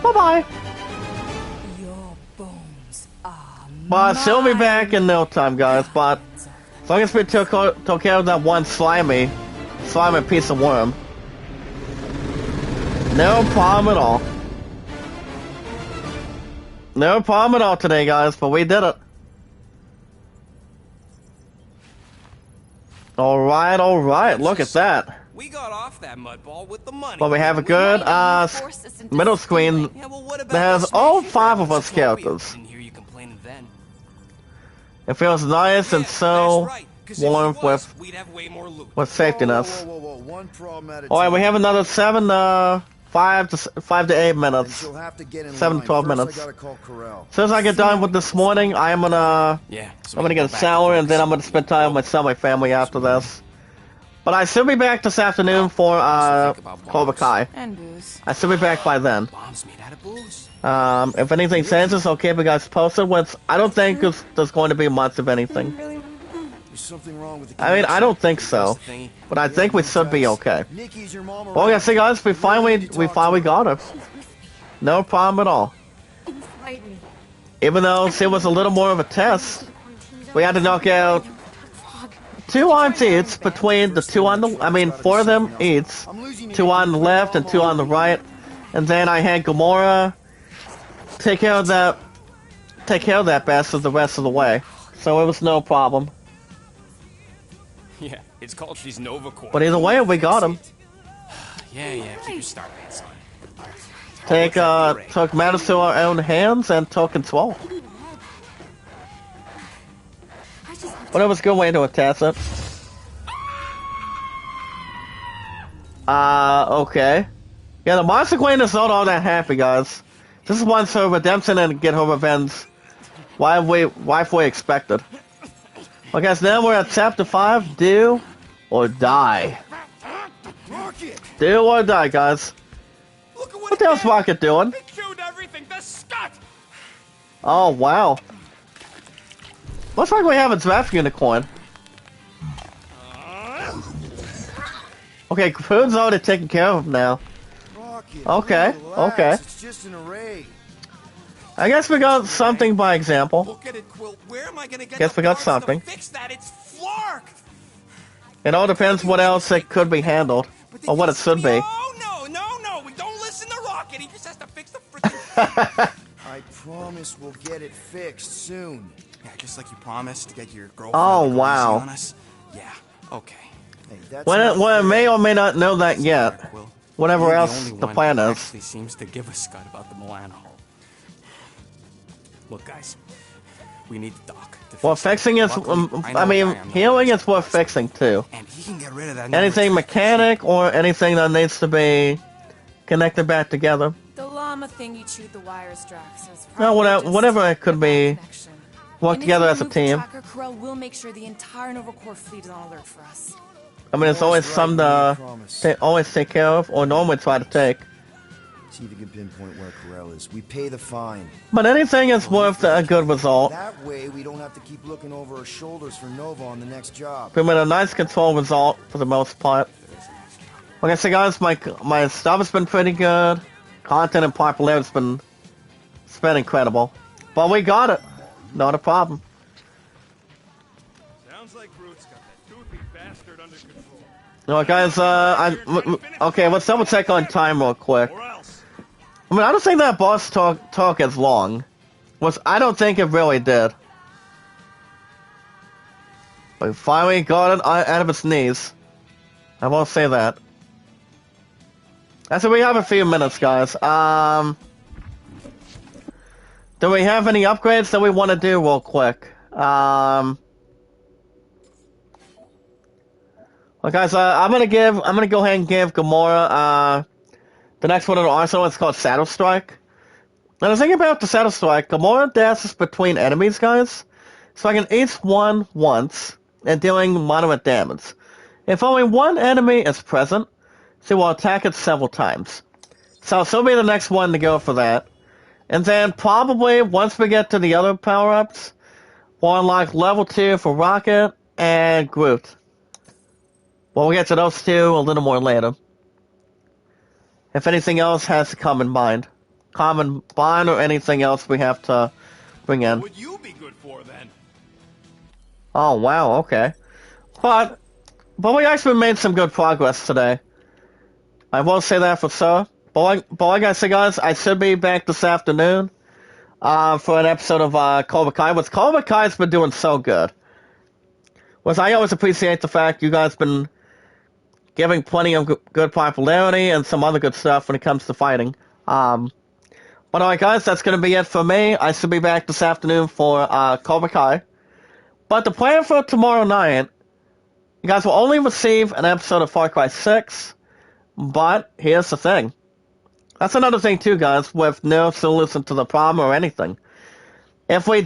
Bye-bye. Your bones are But she'll be back in no time, guys. But as long as we took care of that one slimy piece of worm. No problem at all. No problem at all today, guys, but we did it. Alright, look at that. We got off that mudball with the money. But we have a good, middle screen Yeah, well, what about that has this all smash 5 of hit? us characters. Didn't hear you complaining then. It feels nice and Yeah, so that's right, 'cause if warm it was, with we'd have way more loot. safety nets. Whoa. One problem at a Alright, we time. have another 5 to 8 And minutes. she'll have to get in 7 to line. 12 First, minutes. I gotta call Corral. As soon as I get done with this morning, I'm gonna Yeah, so I'm we gonna can get go a back shower to and then I'm gonna spend time with my family after this. But I should be back this afternoon for Cobra Kai. And booze. I should be back by then. Bombs made out of booze. If anything changes, I'll keep you guys posted. I don't think there's going to be much of anything. There's something wrong with the I mean, I don't think so, but I think we should be okay. Nikki's your mom. Well, yeah, see, guys, we finally got her. No problem at all. Even though it was a little more of a test, we had to knock out two arms each between the two on the, I mean, four of them each, two on the left and two on the right, and then I had Gamora take care of that bastard the rest of the way, so it was no problem. Yeah, it's called she's Nova Corps. But either way, we got him. Yeah, keep your star pants on. Took matters to our own hands and took control. But it was a good way to attach it. Okay. Yeah, the Monster Queen is not all that happy, guys. This wants her redemption and get her revenge. Why we expected. Okay, so now we're at chapter 5. Do or die. Do or die, guys. What the hell's Rocket doing? It chewed everything. The scut. Oh, wow. Looks like we have a draft unicorn. Okay, food's already taken care of now. Okay, okay. It's just an array. I guess we got something by example. Look at it, Quill. Where am I gonna get Guess the we got parts something. to fix that? It's Flark. It all depends what else it could be handled. Or what it should be. Oh, no. We don't listen to Rocket. He just has to fix the freaking... I promise we'll get it fixed soon. Yeah, just like you promised to get your girlfriend Oh, to go wow. easy on us. Yeah, okay. Hey, that's When not it fair. may or may not know that yet. Quill. Whatever You're else only the one plan who is. actually seems to give a scut about the Milano. Look, guys. We need the doc. to Well, fix it. fixing is, Luckily, know I a guy mean, I'm not healing worried is worth about. fixing too. And he can get rid of that. Anything number- mechanic or anything that needs to be connected back together. The llama thing you chewed the wires, Drax. is No, probably whatever, just whatever it could be. connection. Work And if together you as a remove the team. tracker, Corel will make sure the entire Nova Corps fleet is on alert for us. I mean, it's always some to always take care of, or normally try to take. See if you can pinpoint where Corel is. We pay the fine. But anything is worth a good result. That way, we don't have to keep looking over our shoulders for Nova on the next job. We made a nice control result for the most part. Okay, so guys, my stuff has been pretty good. Content and popularity has been incredible. But we got it. Not a problem. Sounds like Groot's got that toothy bastard under control. Alright, guys, okay, let's double check on time real quick. Or else. I mean, I don't think that boss talk as long. I don't think it really did. We finally got it out of its knees. I won't say that. So we have a few minutes, guys. Do we have any upgrades that we want to do real quick? Well, guys, I'm gonna go ahead and give Gamora the next one in the arsenal. It's called Shadow Strike. And the thing about the Shadow Strike, Gamora dashes between enemies, guys, so I can each one once and dealing moderate damage. If only one enemy is present, she will attack it several times. So she'll be the next one to go for that. And then probably once we get to the other power-ups, we'll unlock level 2 for Rocket and Groot. Well, we'll get to those two a little more later. If anything else has to come in mind. Common bond or anything else we have to bring in. What would you be good for then? Oh, wow, okay. But we actually made some good progress today. I will say that for sure. But like I said, guys, I should be back this afternoon for an episode of Cobra Kai. Which Cobra Kai's been doing so good. Which I always appreciate the fact you guys been giving plenty of good popularity and some other good stuff when it comes to fighting. But alright, guys, that's going to be it for me. I should be back this afternoon for Cobra Kai. But the plan for tomorrow night, you guys will only receive an episode of Far Cry 6. But here's the thing. That's another thing too, guys, with no solution to the problem or anything. If my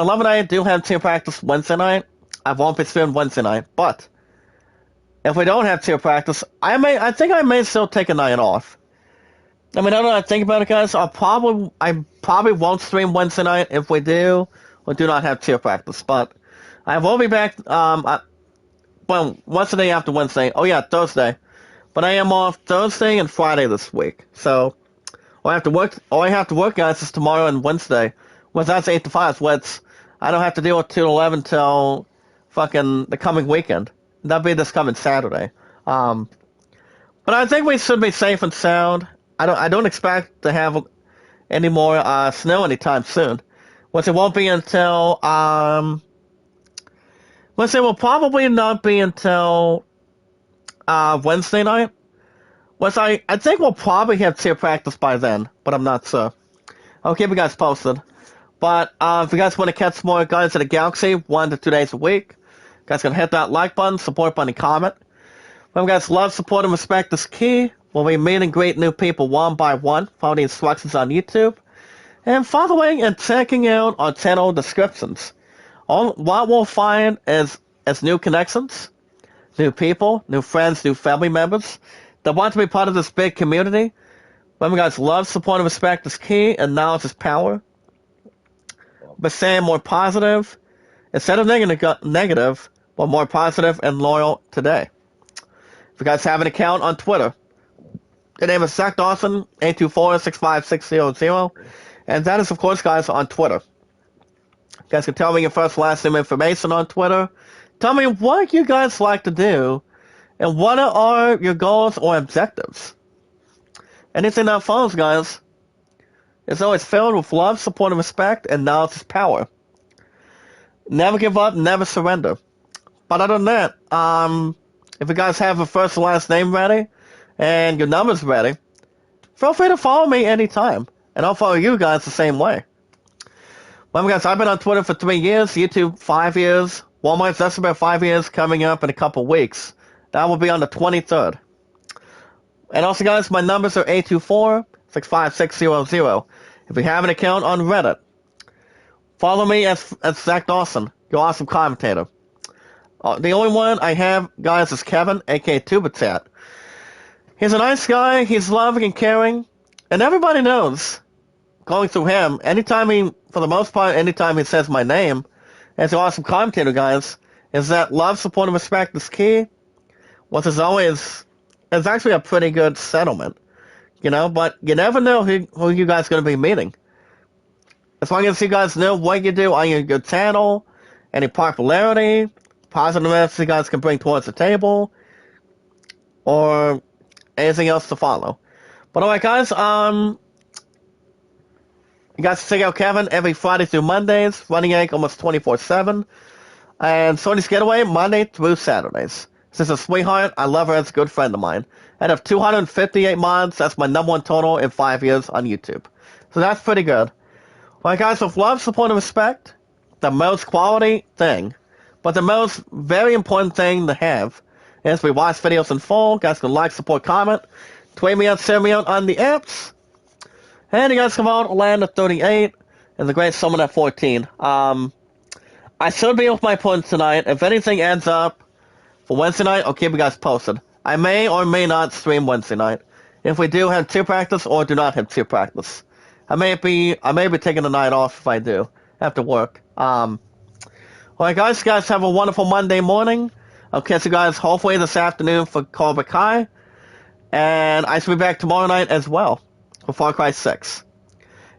love and I do have team practice Wednesday night, I won't be streaming Wednesday night. But if we don't have team practice, I think I may still take a night off. I mean, I don't know how to think about it, guys. I probably won't stream Wednesday night if we do or do not have cheer practice. But I will be back. What's the day after Wednesday? Oh yeah, Thursday. But I am off Thursday and Friday this week. So all I have to work, guys, is tomorrow and Wednesday. Well, that's 8 to 5. Which I don't have to deal with 2 to 11 till the coming weekend. That'll be this coming Saturday. But I think we should be safe and sound. I don't expect to have any more snow anytime soon. Which it won't be until which it will probably not be until Wednesday night. Which I think we'll probably have tier practice by then, but I'm not sure. I'll keep you guys posted. But if you guys want to catch more Guardians of the Galaxy 1 to 2 days a week, you guys can hit that like button, support button, and comment. Remember guys, love, support, and respect is key. We'll be meeting great new people one by one, follow the instructions on YouTube, and following and checking out our channel descriptions. What we'll find is new connections, new people, new friends, new family members that want to be part of this big community. Remember guys, love, support, and respect is key, and knowledge is power. But saying more positive instead of negative, but more positive and loyal today. If you guys have an account on Twitter, the name is Zach Dawson, 824-65600, and that is, of course, guys, on Twitter. You guys can tell me your first, last name information on Twitter. Tell me what you guys like to do, and what are your goals or objectives. Anything that follows, guys, is always filled with love, support, and respect, and knowledge is power. Never give up, never surrender. But other than that, if you guys have a first and last name ready, and your numbers ready, feel free to follow me anytime, and I'll follow you guys the same way. Remember guys, I've been on Twitter for 3 years, YouTube 5 years, Walmart's that's about 5 years coming up in a couple weeks. That will be on the 23rd. And also guys, my numbers are 824-65600. If you have an account on Reddit, follow me as Zach Dawson, your awesome commentator. The only one I have, guys, is Kevin, aka Tubitat. He's a nice guy, he's loving and caring, and everybody knows, going through him, for the most part, anytime he says my name, as an awesome commentator, guys, is that love, support, and respect is key, which is always, it's actually a pretty good settlement, but you never know who you guys are going to be meeting. As long as you guys know what you do on your channel, any popularity, positiveness you guys can bring towards the table, or anything else to follow. But alright guys, you guys can check out Kevin every Friday through Mondays, Running Yank almost 24/7, and Sony's Getaway Monday through Saturdays. She's a sweetheart, I love her as a good friend of mine. I have 258 mods, that's my #1 total in 5 years on YouTube. So that's pretty good. Alright guys, with love, support, and respect, the most quality thing, but the most very important thing to have is we watch videos in full. Guys can like, support, comment, tweet me out, send me out on the apps. And you guys come out, land at 38, and the great summon at 14. I should be with my points tonight. If anything ends up for Wednesday night, I'll keep you guys posted. I may or may not stream Wednesday night. If we do have tier practice or do not have tier practice. I may be taking the night off if I do, after work. Alright guys, you guys have a wonderful Monday morning. I'll catch you guys hopefully this afternoon for Cobra Kai. And I shall be back tomorrow night as well for Far Cry 6.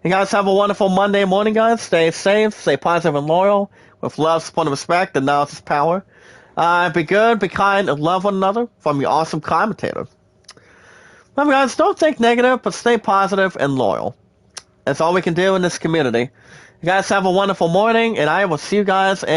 You guys have a wonderful Monday morning, guys. Stay safe, stay positive and loyal, with love, support, and respect, and knowledge is power. Be good, be kind, and love one another from your awesome commentator. Remember guys, don't think negative, but stay positive and loyal. That's all we can do in this community. You guys have a wonderful morning, and I will see you guys